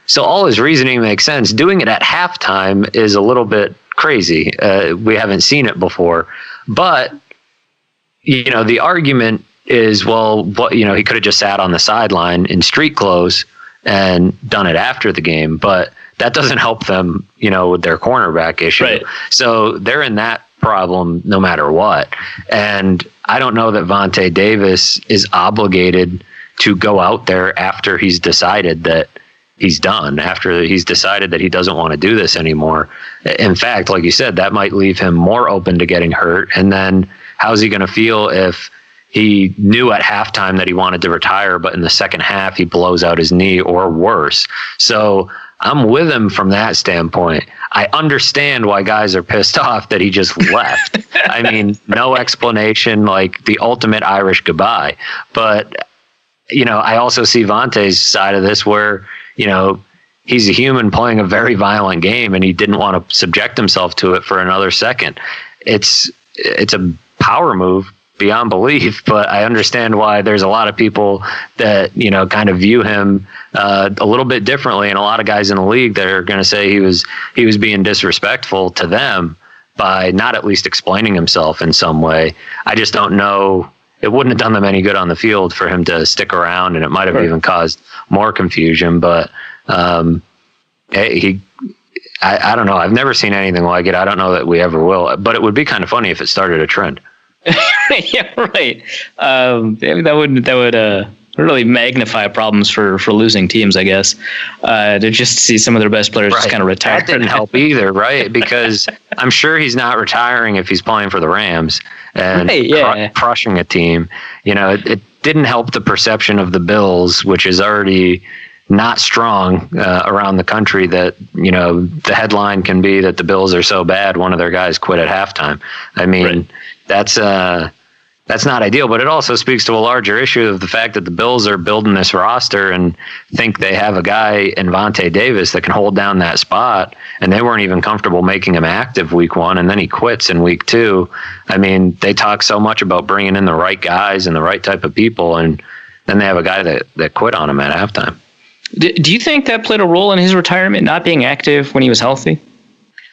So all his reasoning makes sense. Doing it at halftime is a little bit crazy. We haven't seen it before. But, the argument is, well, he could have just sat on the sideline in street clothes and done it after the game, but that doesn't help them, with their cornerback issue. Right. So they're in that problem no matter what. And I don't know that Vonate Davis is obligated to go out there after he's decided that he's done, after he's decided that he doesn't want to do this anymore. In fact, like you said, that might leave him more open to getting hurt. And then how's he going to feel if he knew at halftime that he wanted to retire, but in the second half he blows out his knee or worse? So I'm with him from that standpoint. I understand why guys are pissed off that he just left. I mean, no explanation, like the ultimate Irish goodbye. But, I also see Vontae's side of this where, he's a human playing a very violent game and he didn't want to subject himself to it for another second. It's a power move beyond belief, but I understand why there's a lot of people that, kind of view him a little bit differently, and a lot of guys in the league that are going to say he was being disrespectful to them by not at least explaining himself in some way. I just don't know. It wouldn't have done them any good on the field for him to stick around, and it might have even caused more confusion. But I don't know. I've never seen anything like it. I don't know that we ever will. But it would be kind of funny if it started a trend. Yeah, right. That would really magnify problems for losing teams, I guess. To just see some of their best players just kind of retire. That didn't help either, right? Because I'm sure he's not retiring if he's playing for the Rams and crushing a team. It didn't help the perception of the Bills, which is already not strong around the country, that the headline can be that the Bills are so bad one of their guys quit at halftime. I mean, right. That's not ideal, but it also speaks to a larger issue of the fact that the Bills are building this roster and think they have a guy in Vonate Davis that can hold down that spot, and they weren't even comfortable making him active week 1, and then he quits in week 2. I mean, they talk so much about bringing in the right guys and the right type of people, and then they have a guy that quit on him at halftime. Do you think that played a role in his retirement, not being active when he was healthy?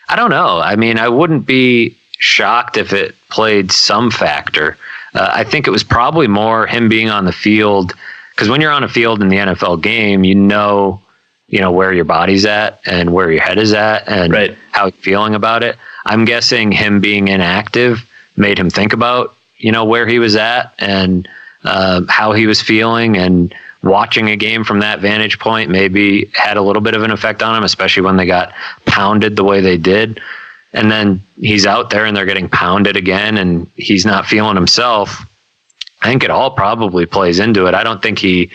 I don't know. I mean, I wouldn't be shocked if it played some factor. I think it was probably more him being on the field, because when you're on a field in the NFL game, you know where your body's at and where your head is at and how you're feeling about it. I'm guessing him being inactive made him think about, where he was at and how he was feeling, and watching a game from that vantage point maybe had a little bit of an effect on him, especially when they got pounded the way they did. And then he's out there and they're getting pounded again and he's not feeling himself. I think it all probably plays into it. I don't think he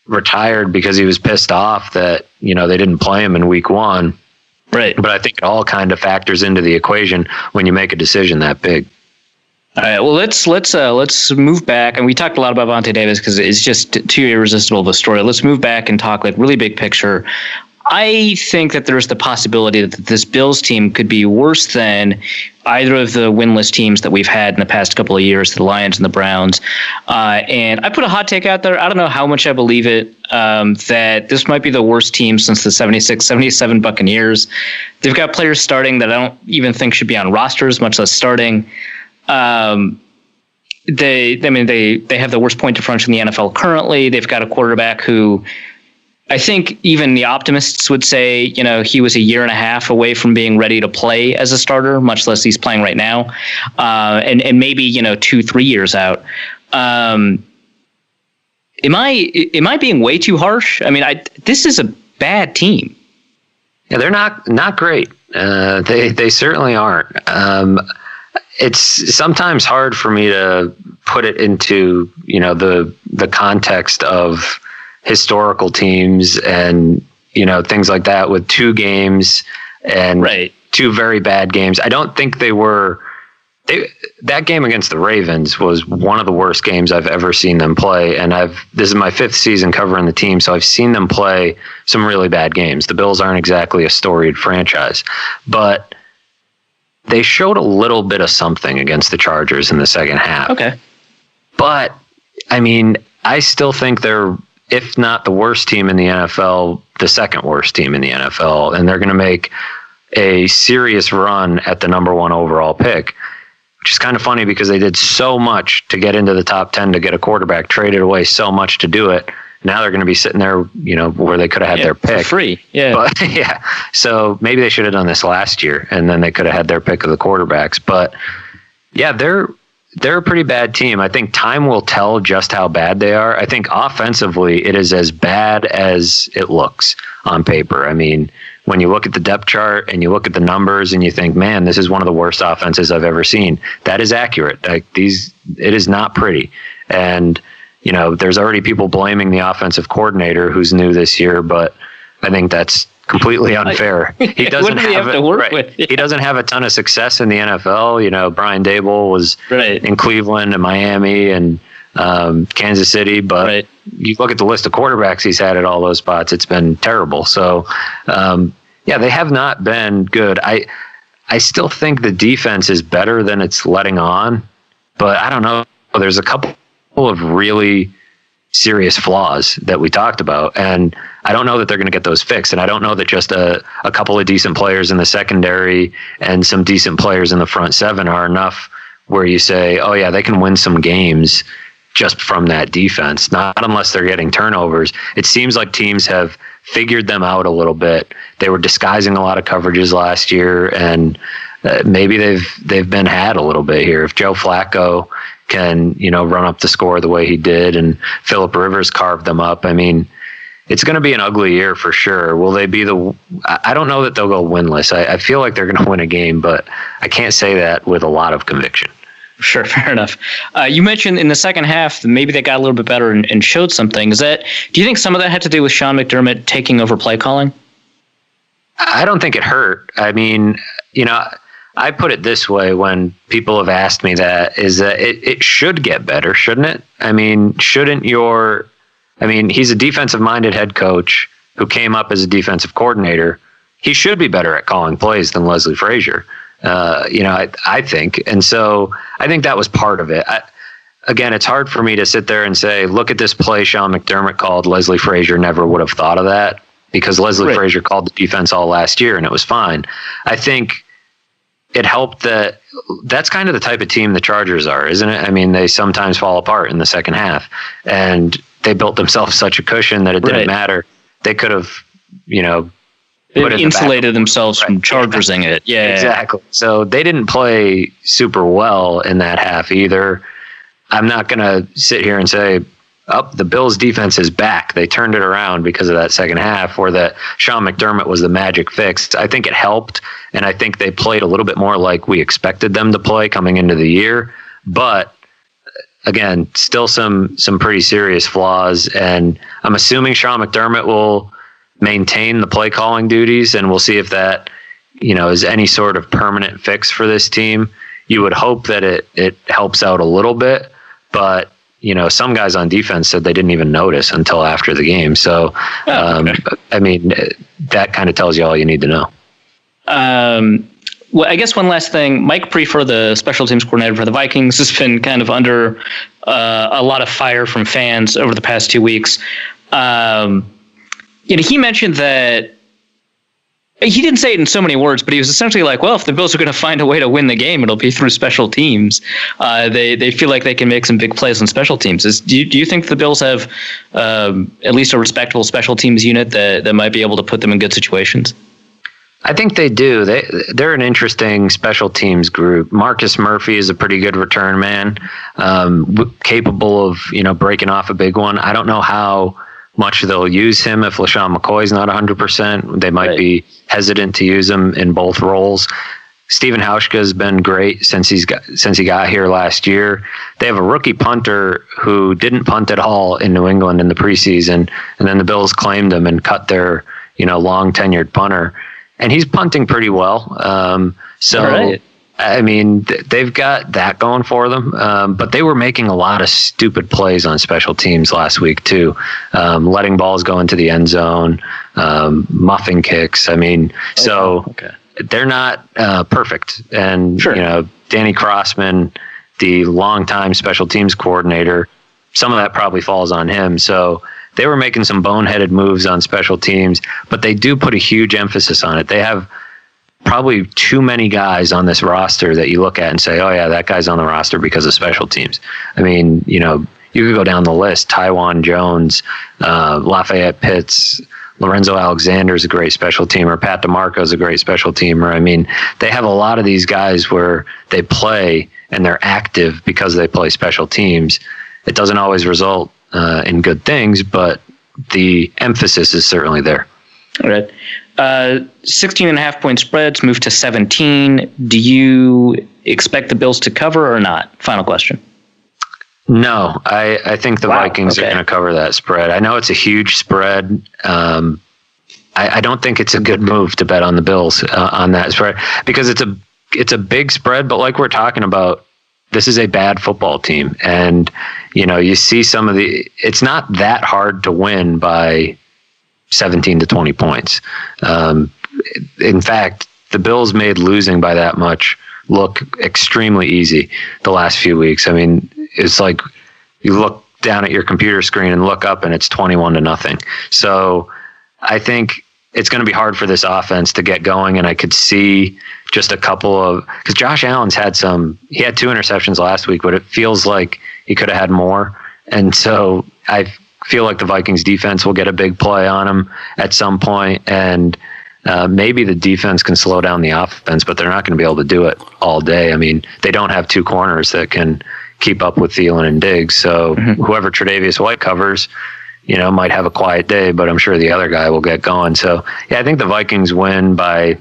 retired because he was pissed off that, they didn't play him in week 1. Right. But I think it all kind of factors into the equation when you make a decision that big. All right. Well, let's move back, and we talked a lot about Vonate Davis because it's just too irresistible of a story. Let's move back and talk like really big picture. I think that there's the possibility that this Bills team could be worse than either of the winless teams that we've had in the past couple of years, the Lions and the Browns. And I put a hot take out there. I don't know how much I believe it, that this might be the worst team since the 76, 77 Buccaneers. They've got players starting that I don't even think should be on rosters, much less starting. They have the worst point differential in the NFL currently. They've got a quarterback who I think even the optimists would say, he was a year and a half away from being ready to play as a starter, much less he's playing right now. And maybe, 2-3 years out. Am I being way too harsh? I mean, this is a bad team. Yeah, they're not great. They certainly aren't. It's sometimes hard for me to put it into, the context of historical teams and, things like that with 2 games and right. 2 very bad games. I don't think that game against the Ravens was one of the worst games I've ever seen them play. And this is my 5th season covering the team. So I've seen them play some really bad games. The Bills aren't exactly a storied franchise, but they showed a little bit of something against the Chargers in the second half. Okay. But I mean, I still think they're, if not the worst team in the NFL, the second worst team in the NFL. And they're going to make a serious run at the number 1 overall pick, which is kind of funny because they did so much to get into the top 10 to get a quarterback, traded away so much to do it. Now they're going to be sitting there, where they could have had their pick. For free. Yeah. But yeah. So maybe they should have done this last year and then they could have had their pick of the quarterbacks. But yeah, they're a pretty bad team. I think time will tell just how bad they are. I think offensively, it is as bad as it looks on paper. I mean, when you look at the depth chart and you look at the numbers and you think, man, this is one of the worst offenses I've ever seen. That is accurate. It is not pretty. And, there's already people blaming the offensive coordinator who's new this year, but I think that's completely unfair. He doesn't he doesn't have a ton of success in the NFL. Brian Daboll was in Cleveland and Miami and Kansas City, but you look at the list of quarterbacks he's had at all those spots, it's been terrible. So, they have not been good. I still think the defense is better than it's letting on, but I don't know. There's a couple of really serious flaws that we talked about, and I don't know that they're going to get those fixed. And I don't know that just a couple of decent players in the secondary and some decent players in the front 7 are enough where you say, oh yeah, they can win some games just from that defense. Not unless they're getting turnovers. It seems like teams have figured them out a little bit. They were disguising a lot of coverages last year, and maybe they've been had a little bit here. If Joe Flacco can, run up the score the way he did and Phillip Rivers carved them up, I mean, it's going to be an ugly year for sure. Will they be I don't know that they'll go winless. I feel like they're going to win a game, but I can't say that with a lot of conviction. Sure, fair enough. You mentioned in the second half, maybe they got a little bit better and showed something. Do you think some of that had to do with Sean McDermott taking over play calling? I don't think it hurt. I mean, I put it this way when people have asked me that, is that it should get better, shouldn't it? I mean, he's a defensive-minded head coach who came up as a defensive coordinator. He should be better at calling plays than Leslie Frazier, I think. And so I think that was part of it. Again, it's hard for me to sit there and say, look at this play Sean McDermott called. Leslie Frazier never would have thought of that because Leslie Frazier called the defense all last year and it was fine. I think it helped that's kind of the type of team the Chargers are, isn't it? I mean, they sometimes fall apart in the second half, and they built themselves such a cushion that it didn't matter. They could have, they insulated themselves from Chargersing it. Yeah, exactly. So they didn't play super well in that half either. I'm not going to sit here and say, the Bills defense is back. They turned it around because of that second half, or that Sean McDermott was the magic fix. I think it helped, and I think they played a little bit more like we expected them to play coming into the year. But again, still some pretty serious flaws, and I'm assuming Sean McDermott will maintain the play calling duties, and we'll see if that is any sort of permanent fix for this team. You would hope that it helps out a little bit, but some guys on defense said they didn't even notice until after the game. So, I mean, that kind of tells you all you need to know. Well, I guess one last thing. Mike Prefer, the special teams coordinator for the Vikings, has been kind of under a lot of fire from fans over the past 2 weeks. He mentioned that he didn't say it in so many words, but he was essentially like, well, if the Bills are going to find a way to win the game, it'll be through special teams. They feel like they can make some big plays on special teams. Do you think the Bills have at least a respectable special teams unit that might be able to put them in good situations? I think they do. They're an interesting special teams group. Marcus Murphy is a pretty good return man, capable of breaking off a big one. I don't know how much they'll use him if LaShawn McCoy's not 100%. They might be hesitant to use him in both roles. Stephen Hauschka has been great since he got here last year. They have a rookie punter who didn't punt at all in New England in the preseason, and then the Bills claimed him and cut their long tenured punter, and he's punting pretty well. I mean, they've got that going for them, but they were making a lot of stupid plays on special teams last week too, letting balls go into the end zone, muffing kicks. I mean, they're not perfect. And, Danny Crossman, the longtime special teams coordinator, some of that probably falls on him. So they were making some boneheaded moves on special teams, but they do put a huge emphasis on it. They have probably too many guys on this roster that you look at and say, oh yeah, that guy's on the roster because of special teams. I mean, you could go down the list. Tywan Jones, Lafayette Pitts, Lorenzo Alexander's a great special teamer. Pat DeMarco's a great special teamer. I mean, they have a lot of these guys where they play and they're active because they play special teams. It doesn't always result in good things, but the emphasis is certainly there. All right. 16.5 point spreads moved to 17. Do you expect the Bills to cover or not? Final question. No, I think the Vikings are going to cover that spread. I know it's a huge spread. I don't think it's a good move to bet on the Bills on that spread because it's a big spread. But like we're talking about, this is a bad football team, and you see some of it's not that hard to win by 17 to 20 points. In fact, the Bills made losing by that much look extremely easy the last few weeks. I mean, it's like you look down at your computer screen and look up and it's 21-0. So I think it's going to be hard for this offense to get going. And I could see just a couple of, because Josh Allen's he had 2 interceptions last week, but it feels like he could have had more. And so I feel like the Vikings defense will get a big play on him at some point, and maybe the defense can slow down the offense, but they're not going to be able to do it all day. I mean, they don't have 2 corners that can keep up with Thielen and Diggs, so whoever Tre'Davious White covers, might have a quiet day, but I'm sure the other guy will get going. So, yeah, I think the Vikings win by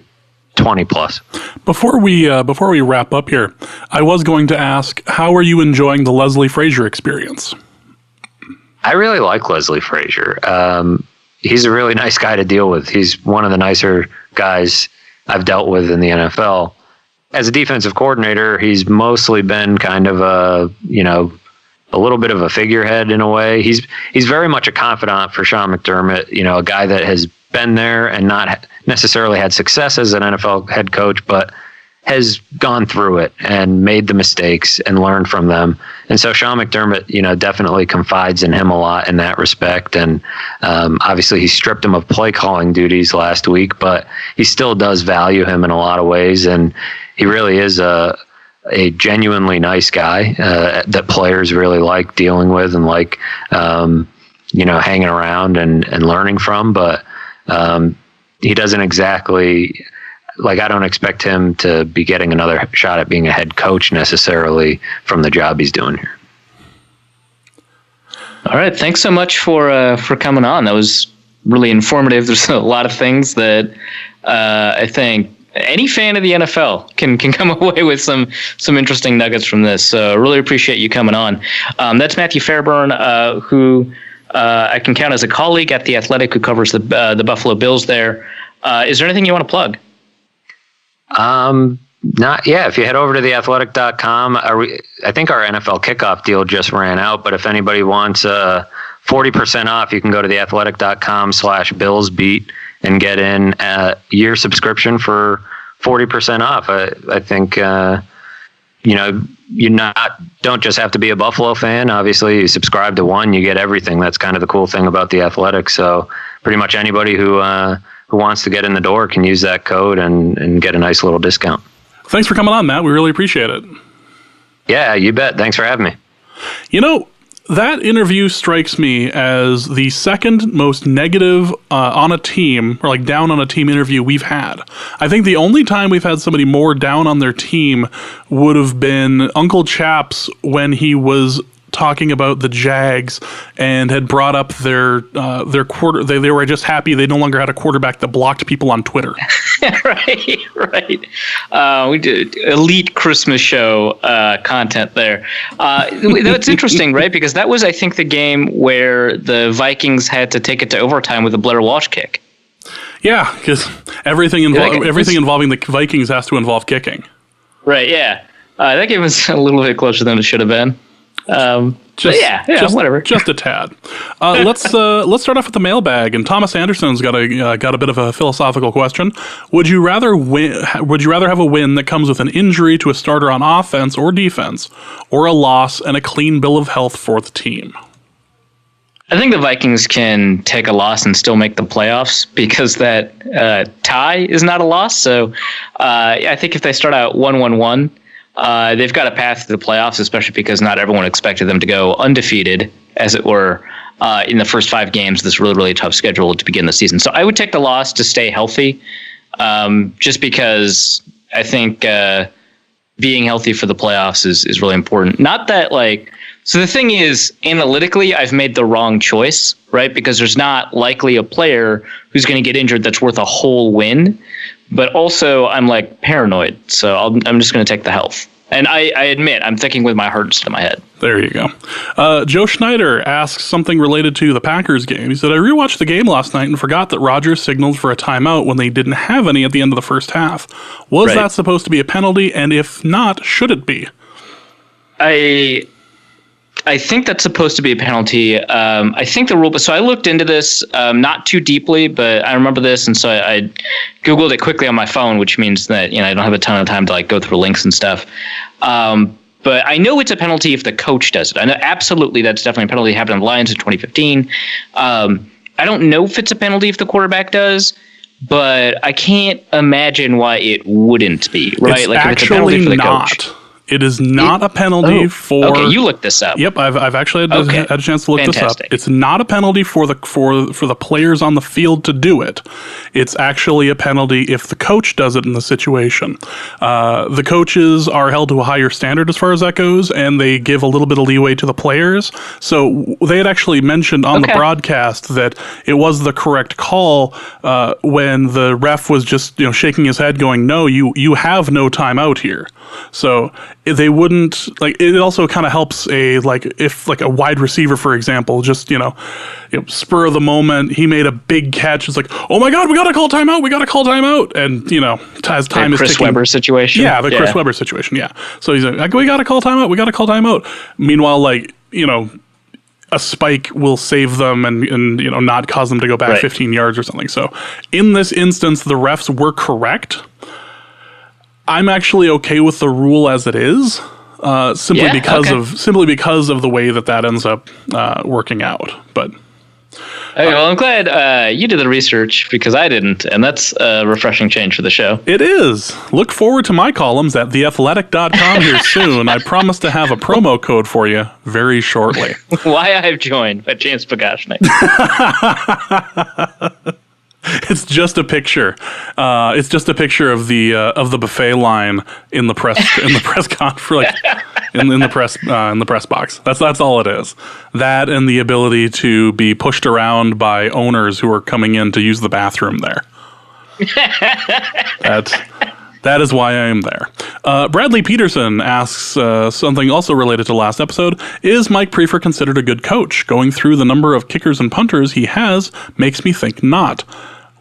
20 plus. Before we wrap up here, I was going to ask, how are you enjoying the Leslie Frazier experience? I really like Leslie Frazier. He's a really nice guy to deal with. He's one of the nicer guys I've dealt with in the NFL. As a defensive coordinator, he's mostly been kind of a little bit of a figurehead in a way. He's very much a confidant for Sean McDermott, a guy that has been there and not necessarily had success as an NFL head coach, but has gone through it and made the mistakes and learned from them. And so Sean McDermott, definitely confides in him a lot in that respect. And obviously he stripped him of play calling duties last week, but he still does value him in a lot of ways. And he really is a genuinely nice guy that players really like dealing with and like, hanging around and learning from. But he doesn't exactly... I don't expect him to be getting another shot at being a head coach necessarily from the job he's doing here. All right. Thanks so much for coming on. That was really informative. There's a lot of things that I think any fan of the NFL can come away with some interesting nuggets from this. So really appreciate you coming on. That's Matthew Fairburn, who I can count as a colleague at The Athletic, who covers the Buffalo Bills there. Is there anything you want to plug? Not yeah. If you head over to theathletic.com, I think our NFL kickoff deal just ran out. But if anybody wants 40% off, you can go to theathletic.com/BillsBeat and get in a year subscription for 40% off. I think you don't just have to be a Buffalo fan. Obviously, you subscribe to one, you get everything. That's kind of the cool thing about The Athletic. So pretty much anybody who wants to get in the door can use that code and get a nice little discount. Thanks for coming on, Matt. We really appreciate it. Yeah, you bet. Thanks for having me. That interview strikes me as the second most negative on a team, or like down on a team interview we've had. I think the only time we've had somebody more down on their team would have been Uncle Chaps when he was talking about the Jags and had brought up their quarter. They were just happy they no longer had a quarterback that blocked people on Twitter. Right. We did elite Christmas show content there. That's interesting, right? Because that was, I think, the game where the Vikings had to take it to overtime with a Blair Walsh kick. Yeah, because everything involving the Vikings has to involve kicking. Right. Yeah. That game was a little bit closer than it should have been. Whatever. Just a tad. Let's start off with the mailbag. And Thomas Anderson's got a bit of a philosophical question. Would you rather have a win that comes with an injury to a starter on offense or defense, or a loss and a clean bill of health for the team? I think the Vikings can take a loss and still make the playoffs because that tie is not a loss. So I think if they start out 1-1-1. They've got a path to the playoffs, especially because not everyone expected them to go undefeated, as it were, in the first 5 games of this really, really tough schedule to begin the season. So I would take the loss to stay healthy, just because I think being healthy for the playoffs is really important. Not that, so the thing is, analytically, I've made the wrong choice, right? Because there's not likely a player who's going to get injured that's worth a whole win. But also, I'm paranoid, so I'm just going to take the health. And I admit, I'm thinking with my heart instead of my head. There you go. Joe Schneider asks something related to the Packers game. He said, I rewatched the game last night and forgot that Rodgers signaled for a timeout when they didn't have any at the end of the first half. Was that supposed to be a penalty? And if not, should it be? I think that's supposed to be a penalty. I think the rule. So I looked into this not too deeply, but I remember this, and so I Googled it quickly on my phone, which means that I don't have a ton of time to go through links and stuff. But I know it's a penalty if the coach does it. I know absolutely that's definitely a penalty. It happened in the Lions in 2015. I don't know if it's a penalty if the quarterback does, but I can't imagine why it wouldn't be. Right? It's if it's a penalty for the coach. It is not a penalty for. Okay, you looked this up. Yep, I've actually had a chance to look this up. It's not a penalty for the players on the field to do it. It's actually a penalty if the coach does it in the situation. The coaches are held to a higher standard as far as that goes, and they give a little bit of leeway to the players. So they had actually mentioned on the broadcast that it was the correct call when the ref was just shaking his head, going, "No, you have no timeout here." So they wouldn't it also kind of helps if a wide receiver, for example, just spur of the moment, he made a big catch. It's oh my God, we got to call timeout. And as time is ticking. Chris Webber situation. Yeah, Chris Webber situation. Yeah. So he's we got to call timeout. Meanwhile, a spike will save them and not cause them to go back 15 yards or something. So in this instance, the refs were correct. I'm actually okay with the rule as it is, simply because of the way that ends up working out. But okay, well, I'm glad you did the research because I didn't, and that's a refreshing change for the show. It is. Look forward to my columns at theathletic.com here soon. I promise to have a promo code for you very shortly. Why I've joined by James Pagashnik. It's just a picture. It's just a picture of the buffet line in the press conference, in the press box. That's all it is. That and the ability to be pushed around by owners who are coming in to use the bathroom there. That is why I am there. Bradley Peterson asks something also related to last episode. Is Mike Prefer considered a good coach? Going through the number of kickers and punters he has makes me think not.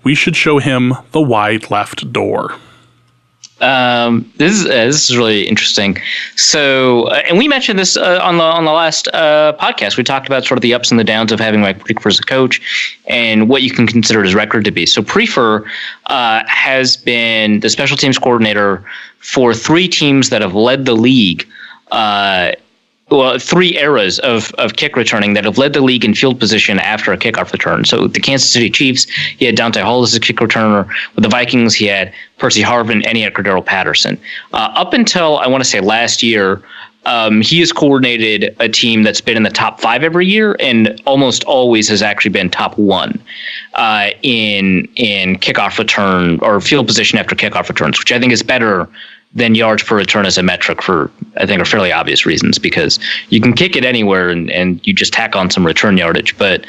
We should show him the wide left door. This is really interesting. So, and we mentioned this on the last podcast. We talked about sort of the ups and the downs of having Mike Prefer as a coach, and what you can consider his record to be. So, Prefer has been the special teams coordinator for 3 teams that have led the league. Well, 3 eras of kick returning that have led the league in field position after a kickoff return. So the Kansas City Chiefs, he had Dante Hall as a kick returner. With the Vikings, he had Percy Harvin and he had Cordero Patterson. Up until, I want to say, last year, he has coordinated a team that's been in the top 5 every year and almost always has actually been top 1 in kickoff return or field position after kickoff returns, which I think is better than yards per return as a metric for, I think, are fairly obvious reasons, because you can kick it anywhere and you just tack on some return yardage. But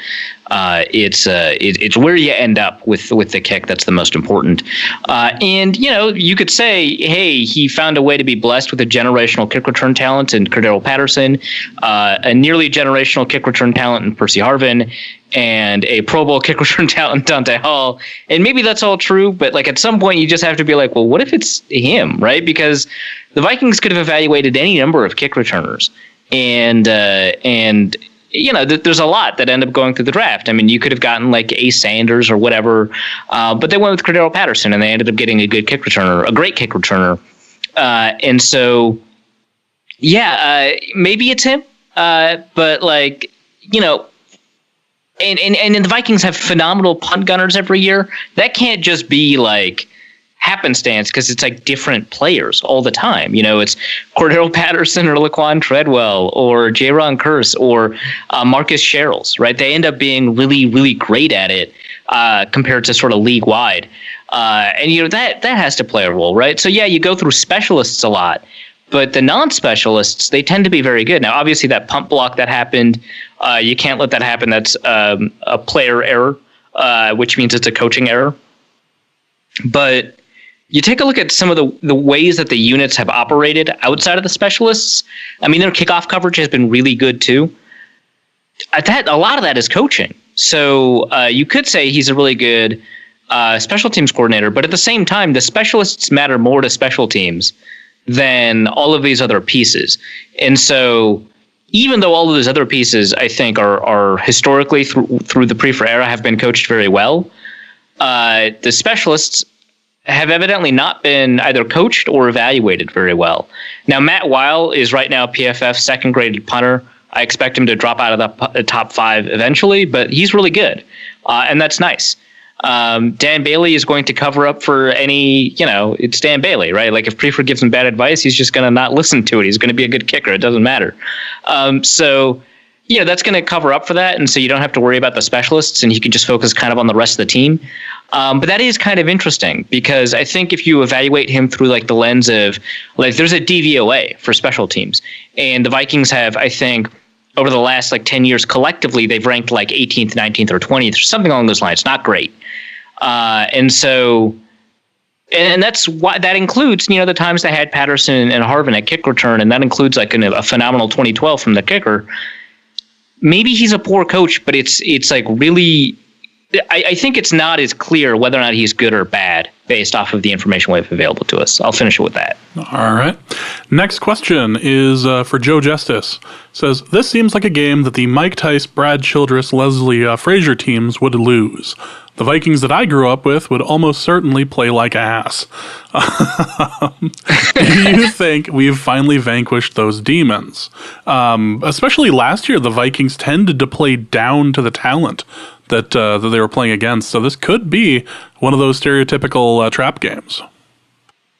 it's where you end up with the kick that's the most important. And, you could say, hey, he found a way to be blessed with a generational kick return talent in Cordero Patterson, a nearly generational kick return talent in Percy Harvin, and a Pro Bowl kick return talent in Dante Hall. And maybe that's all true, but like at some point you just have to be like, well, what if it's him, right? Because the Vikings could have evaluated any number of kick returners. And there's a lot that end up going through the draft. I mean, you could have gotten like Ace Sanders or whatever, but they went with Cordero Patterson and they ended up getting a good kick returner, a great kick returner. And so, maybe it's him, but like, and the Vikings have phenomenal punt gunners every year. That can't just be like happenstance, because it's like different players all the time. It's Cordero Patterson or Laquan Treadwell or Jaron Kearse or Marcus Sherrills, right? They end up being really, really great at it compared to sort of league wide. And that has to play a role, right? So you go through specialists a lot, but the non-specialists, they tend to be very good. Now, obviously, that punt block that happened, you can't let that happen. That's a player error, which means it's a coaching error. But you take a look at some of the ways that the units have operated outside of the specialists. I mean, their kickoff coverage has been really good, too. A lot of that is coaching. So you could say he's a really good special teams coordinator, but at the same time, the specialists matter more to special teams than all of these other pieces. And so even though all of those other pieces, I think, are historically through the Prefer era have been coached very well, the specialists have evidently not been either coached or evaluated very well. Now, Matt Weil is right now PFF's second-graded punter. I expect him to drop out of the top 5 eventually, but he's really good, and that's nice. Dan Bailey is going to cover up for any, it's Dan Bailey, right? Like if Prefer gives him bad advice, he's just going to not listen to it. He's going to be a good kicker. It doesn't matter. So that's going to cover up for that. And so you don't have to worry about the specialists and you can just focus kind of on the rest of the team. But that is kind of interesting because I think if you evaluate him through like the lens of like, there's a DVOA for special teams, and the Vikings have, I think, over the last like 10 years collectively, they've ranked like 18th, 19th, or 20th, or something along those lines. Not great. And so, and that's why that includes, the times they had Patterson and Harvin at kick return, and that includes like a phenomenal 2012 from the kicker. Maybe he's a poor coach, but it's like really, I think it's not as clear whether or not he's good or bad based off of the information we have available to us. I'll finish it with that. All right. Next question is for Joe Justice. Says, this seems like a game that the Mike Tice, Brad Childress, Leslie Frazier teams would lose. The Vikings that I grew up with would almost certainly play like ass. Do you think we've finally vanquished those demons? Especially last year, the Vikings tended to play down to the talent that they were playing against. So this could be one of those stereotypical trap games.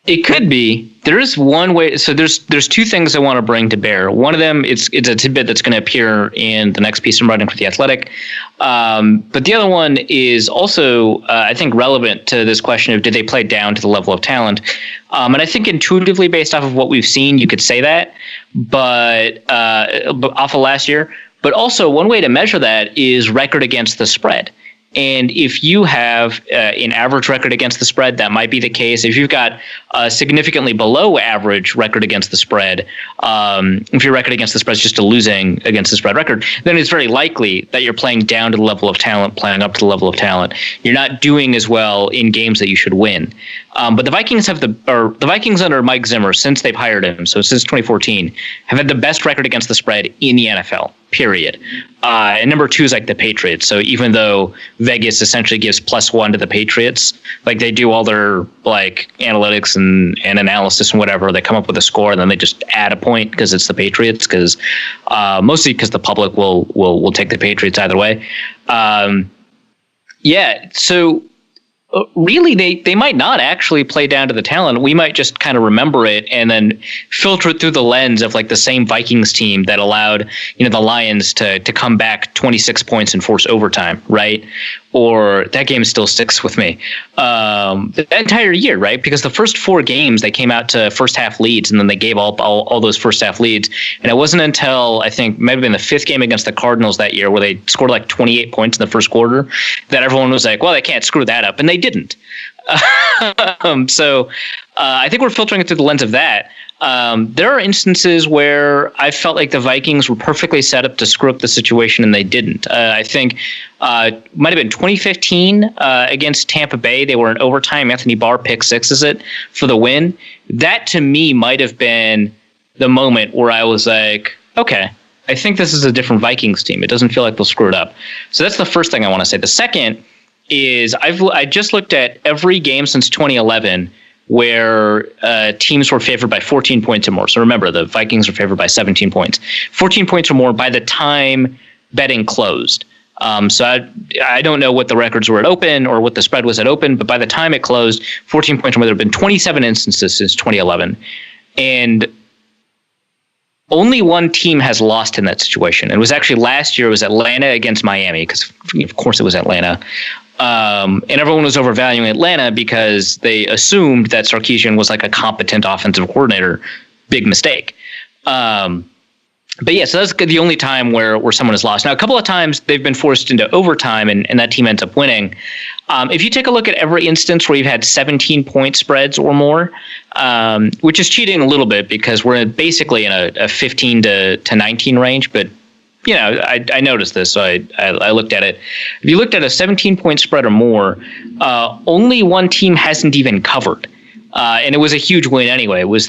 It could be. There is one way. So there's 2 things I want to bring to bear. One of them, it's a tidbit that's going to appear in the next piece I'm writing for The Athletic. But the other one is also, I think, relevant to this question of did they play down to the level of talent? And I think intuitively, based off of what we've seen, you could say that, but off of last year. But also, one way to measure that is record against the spread. And if you have an average record against the spread, that might be the case. If you've got a significantly below average record against the spread, if your record against the spread is just a losing against the spread record, then it's very likely that you're playing down to the level of talent, playing up to the level of talent. You're not doing as well in games that you should win. But the Vikings the Vikings under Mike Zimmer, since they've hired him, so since 2014, have had the best record against the spread in the NFL, period. And number 2 is like the Patriots. So even though Vegas essentially gives +1 to the Patriots, like they do all their like analytics and analysis and whatever, they come up with a score and then they just add a point because it's the Patriots, because mostly because the public will take the Patriots either way. So really, they might not actually play down to the talent. We might just kind of remember it and then filter it through the lens of like the same Vikings team that allowed, the Lions to come back 26 points and force overtime, right? Or that game still sticks with me. The entire year, right? Because the first 4 games they came out to first half leads, and then they gave all those first half leads. And it wasn't until I think maybe in the 5th game against the Cardinals that year, where they scored like 28 points in the first quarter, that everyone was like, well, they can't screw that up. And they didn't. So I think we're filtering it through the lens of that. There are instances where I felt like the Vikings were perfectly set up to screw up the situation, and they didn't. I think might have been 2015 against Tampa Bay. They were in overtime. Anthony Barr pick sixes it for the win. That to me might have been the moment where I was like, okay, I think this is a different Vikings team. It doesn't feel like they'll screw it up. So that's the first thing I want to say. The second is I just looked at every game since 2011 where teams were favored by 14 points or more. So remember, the Vikings were favored by 17 points. 14 points or more by the time betting closed. So I don't know what the records were at open or what the spread was at open, but by the time it closed, 14 points or more, there have been 27 instances since 2011. And only one team has lost in that situation. It was actually last year. It was Atlanta against Miami, because of course it was Atlanta. And everyone was overvaluing Atlanta because they assumed that Sarkisian was like a competent offensive coordinator. Big mistake. But yeah, so that's the only time where someone has lost. Now, a couple of times they've been forced into overtime and that team ends up winning. If you take a look at every instance where you've had 17-point spreads or more, which is cheating a little bit because we're basically in a 15 to 19 range, but I noticed this, so I looked at it. If you looked at a 17-point spread or more, only one team hasn't even covered. And it was a huge win anyway. We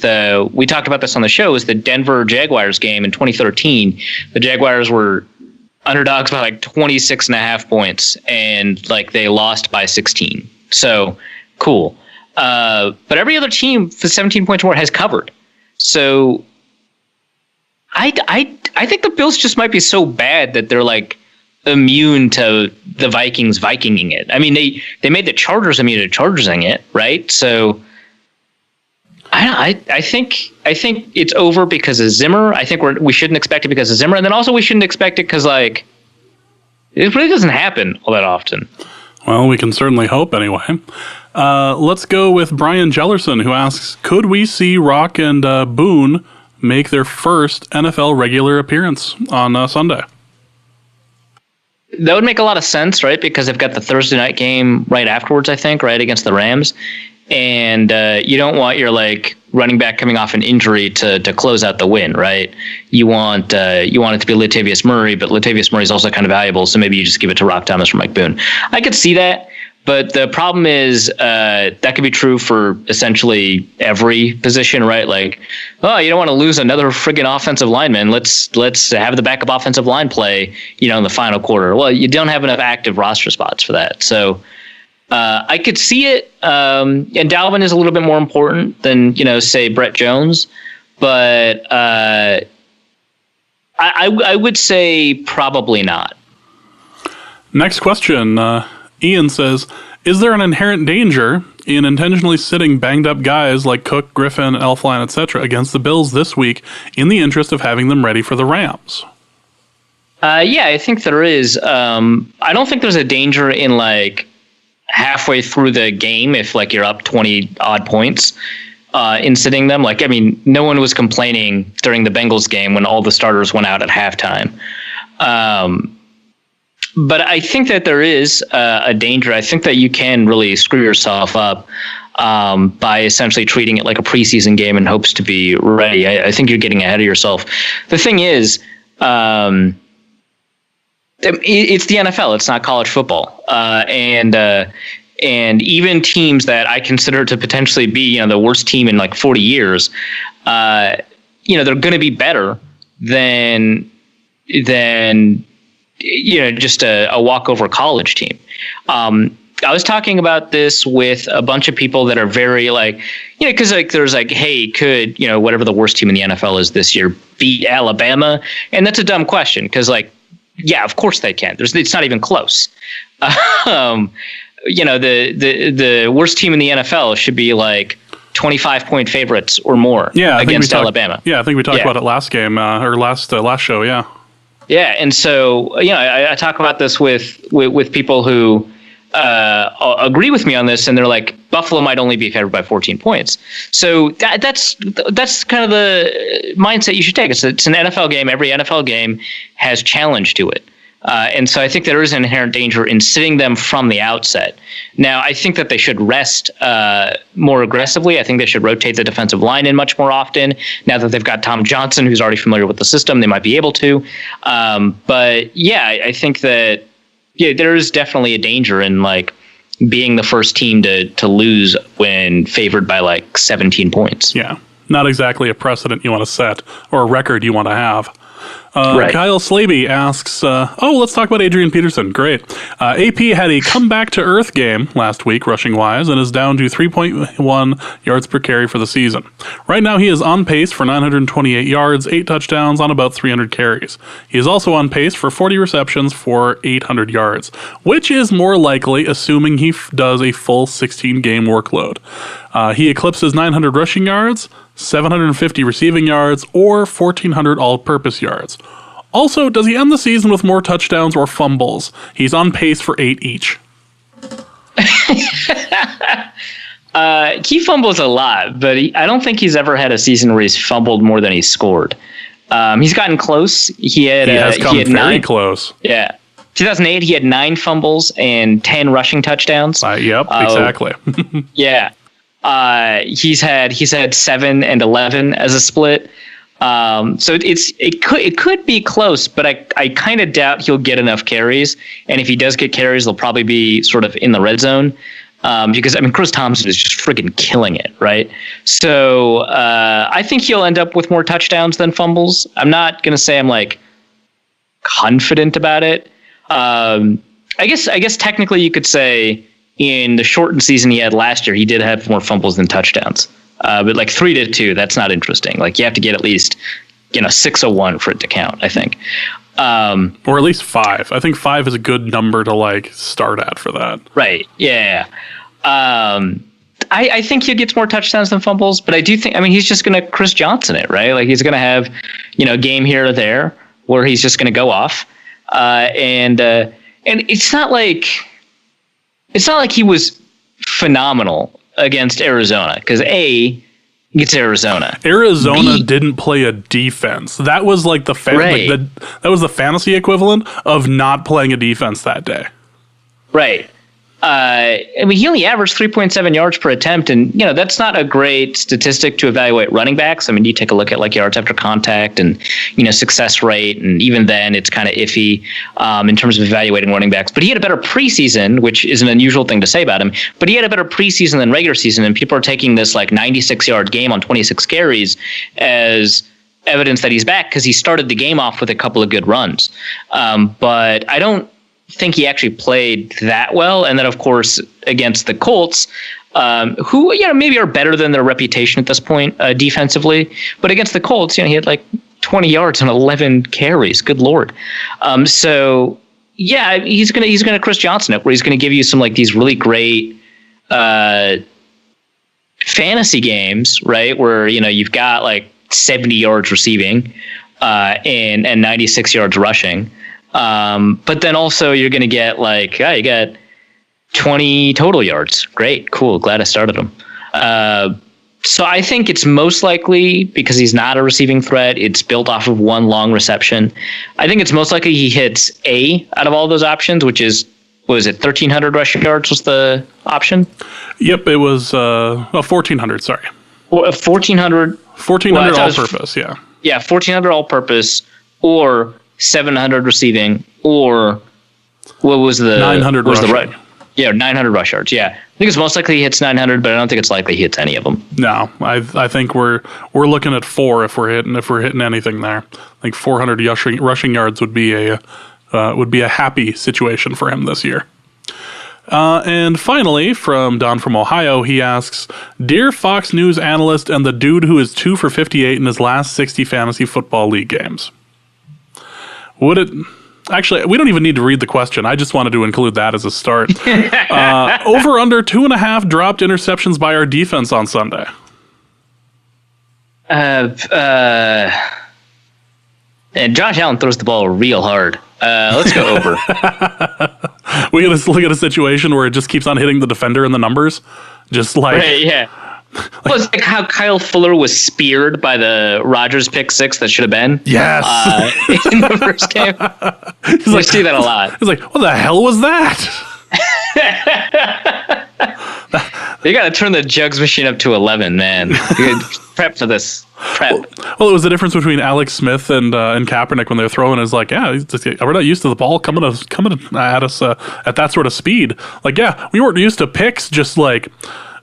talked about this on the show, it was the Denver Jaguars game in 2013. The Jaguars were underdogs by like 26.5 points, and like they lost by 16. So cool. But every other team for 17 points or more has covered. So I think the Bills just might be so bad that they're like immune to the Vikings Vikinging it. I mean, they made the Chargers immune to Chargersing it, right? So I think it's over because of Zimmer. I think we shouldn't expect it because of Zimmer, and then also we shouldn't expect it because like it really doesn't happen all that often. Well, we can certainly hope anyway. Let's go with Brian Jellerson, who asks, could we see Rock and Boone make their first NFL regular appearance on Sunday? That would make a lot of sense, right? Because they've got the Thursday night game right afterwards, I think, right, against the Rams. And you don't want your like running back coming off an injury to close out the win, right? You want it to be Latavius Murray, but Latavius Murray is also kind of valuable, so maybe you just give it to Rock Thomas or Mike Boone. I could see that, but the problem is that could be true for essentially every position, right? Like, oh, you don't want to lose another friggin' offensive lineman. Let's have the backup offensive line play, in the final quarter. Well, you don't have enough active roster spots for that, so. I could see it, and Dalvin is a little bit more important than, say, Brett Jones, but I would say probably not. Next question. Ian says, is there an inherent danger in intentionally sitting banged-up guys like Cook, Griffin, Elflein, etc. against the Bills this week in the interest of having them ready for the Rams? Yeah, I think there is. I don't think there's a danger in, like, halfway through the game if like you're up 20 odd points in sitting them. Like, I mean, no one was complaining during the Bengals game when all the starters went out at halftime. But I think that there is a danger. I think that you can really screw yourself up by essentially treating it like a preseason game in hopes to be ready. I think you're getting ahead of yourself. The thing is, it's the NFL. It's not college football, and even teams that I consider to potentially be the worst team in like 40 years, they're going to be better than just a walkover college team. I was talking about this with a bunch of people that are very because there's hey, could whatever the worst team in the NFL is this year beat Alabama? And that's a dumb question because yeah, of course they can. It's not even close. The worst team in the NFL should be 25-point favorites or more against Alabama. Yeah, I think we talked about it last game or last show. Yeah. Yeah, and so I talk about this with people who agree with me on this, and they're like, Buffalo might only be favored by 14 points. So that's kind of the mindset you should take. It's an NFL game. Every NFL game has challenge to it. And so I think there is an inherent danger in sitting them from the outset. Now, I think that they should rest more aggressively. I think they should rotate the defensive line in much more often. Now that they've got Tom Johnson, who's already familiar with the system, they might be able to. But yeah, I think that there is definitely a danger in being the first team to lose when favored by 17 points. Yeah, not exactly a precedent you want to set or a record you want to have. Right. Kyle Slaby asks, let's talk about Adrian Peterson. Great. AP had a comeback to earth game last week, rushing wise, and is down to 3.1 yards per carry for the season. Right now, he is on pace for 928 yards, 8 touchdowns on about 300 carries. He is also on pace for 40 receptions for 800 yards, which is more likely assuming he does a full 16-game workload. He eclipses 900 rushing yards, 750 receiving yards, or 1,400 all-purpose yards. Also, does he end the season with more touchdowns or fumbles? He's on pace for 8 each. He fumbles a lot, but I don't think he's ever had a season where he's fumbled more than he's scored. He's gotten close. He has come very close. Yeah. 2008, he had 9 fumbles and 10 rushing touchdowns. Yep, exactly. Yeah. He's had 7 and 11 as a split. So it could be close, but I kind of doubt he'll get enough carries. And if he does get carries, they'll probably be sort of in the red zone. Because Chris Thompson is just friggin' killing it, right? So I think he'll end up with more touchdowns than fumbles. I'm not gonna say I'm confident about it. I guess technically you could say in the shortened season he had last year, he did have more fumbles than touchdowns. But 3-2, that's not interesting. You have to get at least 601 for it to count, I think. Or at least 5. I think 5 is a good number to start at for that. Right. Yeah. I think he gets more touchdowns than fumbles, but I do think, he's just going to Chris Johnson it, right? He's going to have, a game here or there where he's just going to go off. And it's not like he was phenomenal against Arizona because it's Arizona. Arizona didn't play a defense. That was that was the fantasy equivalent of not playing a defense that day. Right. He only averaged 3.7 yards per attempt, and that's not a great statistic to evaluate running backs. You take a look at yards after contact and success rate, and even then it's kind of iffy in terms of evaluating running backs. But he had a better preseason, which is an unusual thing to say about him. But he had a better preseason than regular season, and people are taking this 96-yard game on 26 carries as evidence that he's back because he started the game off with a couple of good runs. But I don't think he actually played that well. And then, of course, against the Colts, who maybe are better than their reputation at this point defensively. But against the Colts, he had 20 yards and 11 carries. Good Lord. So yeah, he's gonna Chris Johnson it, where he's gonna give you some these really great fantasy games, right? Where you've got 70 yards receiving and 96 yards rushing. But then also you're going to get you got 20 total yards. Great. Cool. Glad I started them. So I think it's most likely, because he's not a receiving threat, it's built off of one long reception. I think it's most likely he hits A out of all those options, which is, what was it, 1,300 rushing yards was the option? Yep, it was 1,400, sorry. 1,400. 1,400 all-purpose, yeah. Yeah, 1,400 all-purpose, or 700 receiving, or what was the... 900 rushing. Yeah, 900 rush yards. Yeah, I think it's most likely he hits 900, but I don't think it's likely he hits any of them. No, I think we're looking at 4 if we're hitting anything there. I think 400 rushing yards would be a happy situation for him this year. And finally, from Don from Ohio, he asks, "Dear Fox News analyst and the dude who is 2 for 58 in his last 60 fantasy football league games, would it?" Actually, we don't even need to read the question. I just wanted to include that as a start. Over under 2.5 dropped interceptions by our defense on Sunday. And Josh Allen throws the ball real hard. Let's go over. We got to look at a situation where it just keeps on hitting the defender in the numbers. Just like... Right, yeah. Well, it's like how Kyle Fuller was speared by the Rodgers pick six that should have been. Yes. In the first game. We see that a lot. He's like, what the hell was that? You got to turn the jugs machine up to 11, man. You prep for this. Prep. Well, it was the difference between Alex Smith and Kaepernick when they were throwing. Is like, yeah, we're not used to the ball coming at us at that sort of speed. Like, yeah, we weren't used to picks just like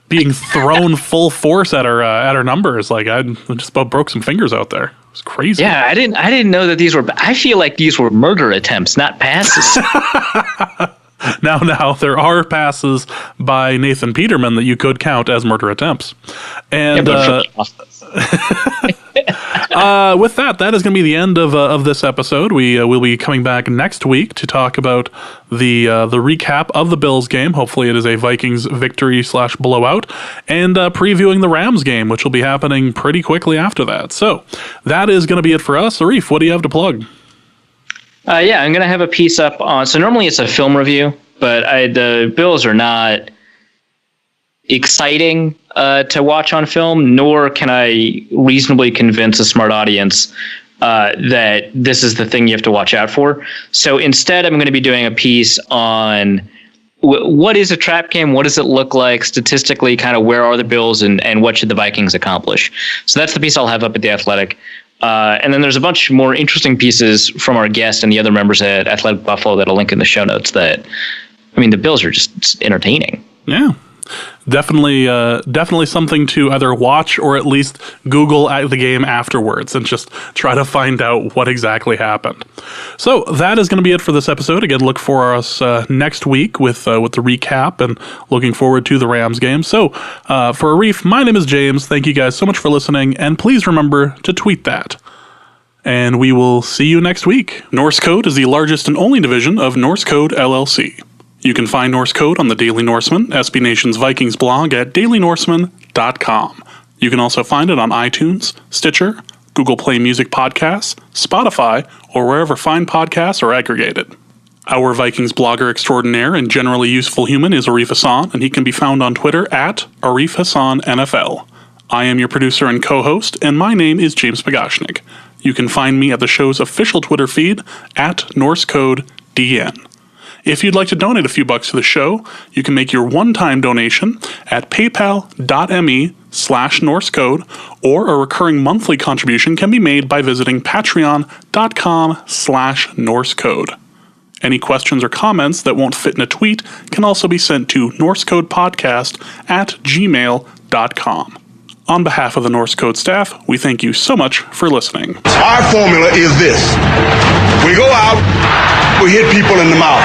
being thrown full force at our numbers. Like, I just about broke some fingers out there. It was crazy. Yeah, I didn't know that these were. I feel like these were murder attempts, not passes. Now there are passes by Nathan Peterman that you could count as murder attempts. And with that is going to be the end of this episode. We will be coming back next week to talk about the recap of the Bills game. Hopefully it is a Vikings victory / blowout, and previewing the Rams game, which will be happening pretty quickly after that. So that is going to be it for us. Arif, what do you have to plug? Yeah, I'm going to have a piece up on... So normally it's a film review, but the Bills are not exciting to watch on film, nor can I reasonably convince a smart audience that this is the thing you have to watch out for. So instead, I'm going to be doing a piece on what is a trap game, what does it look like statistically, kind of where are the Bills, and what should the Vikings accomplish. So that's the piece I'll have up at The Athletic. And then there's a bunch more interesting pieces from our guest and the other members at Athletic Buffalo that I'll link in the show notes that, I mean, the Bills are just entertaining. Yeah. Definitely something to either watch or at least Google the game afterwards and just try to find out what exactly happened. So that is going to be it for this episode. Again, look for us next week with the recap, and looking forward to the Rams game. So for Arif, my name is James. Thank you guys so much for listening, and please remember to tweet that. And we will see you next week. Norse Code is the largest and only division of Norse Code LLC. You can find Norse Code on the Daily Norseman, SB Nation's Vikings blog at dailynorseman.com. You can also find it on iTunes, Stitcher, Google Play Music Podcasts, Spotify, or wherever fine podcasts are aggregated. Our Vikings blogger extraordinaire and generally useful human is Arif Hassan, and he can be found on Twitter at Arif Hassan NFL. I am your producer and co-host, and my name is James Pagashnik. You can find me at the show's official Twitter feed at Norse Code DN. If you'd like to donate a few bucks to the show, you can make your one-time donation at paypal.me/NorseCode, or a recurring monthly contribution can be made by visiting patreon.com/NorseCode. Any questions or comments that won't fit in a tweet can also be sent to norsecodepodcast@gmail.com. On behalf of the Norse Code staff, we thank you so much for listening. Our formula is this. We go out, we hit people in the mouth.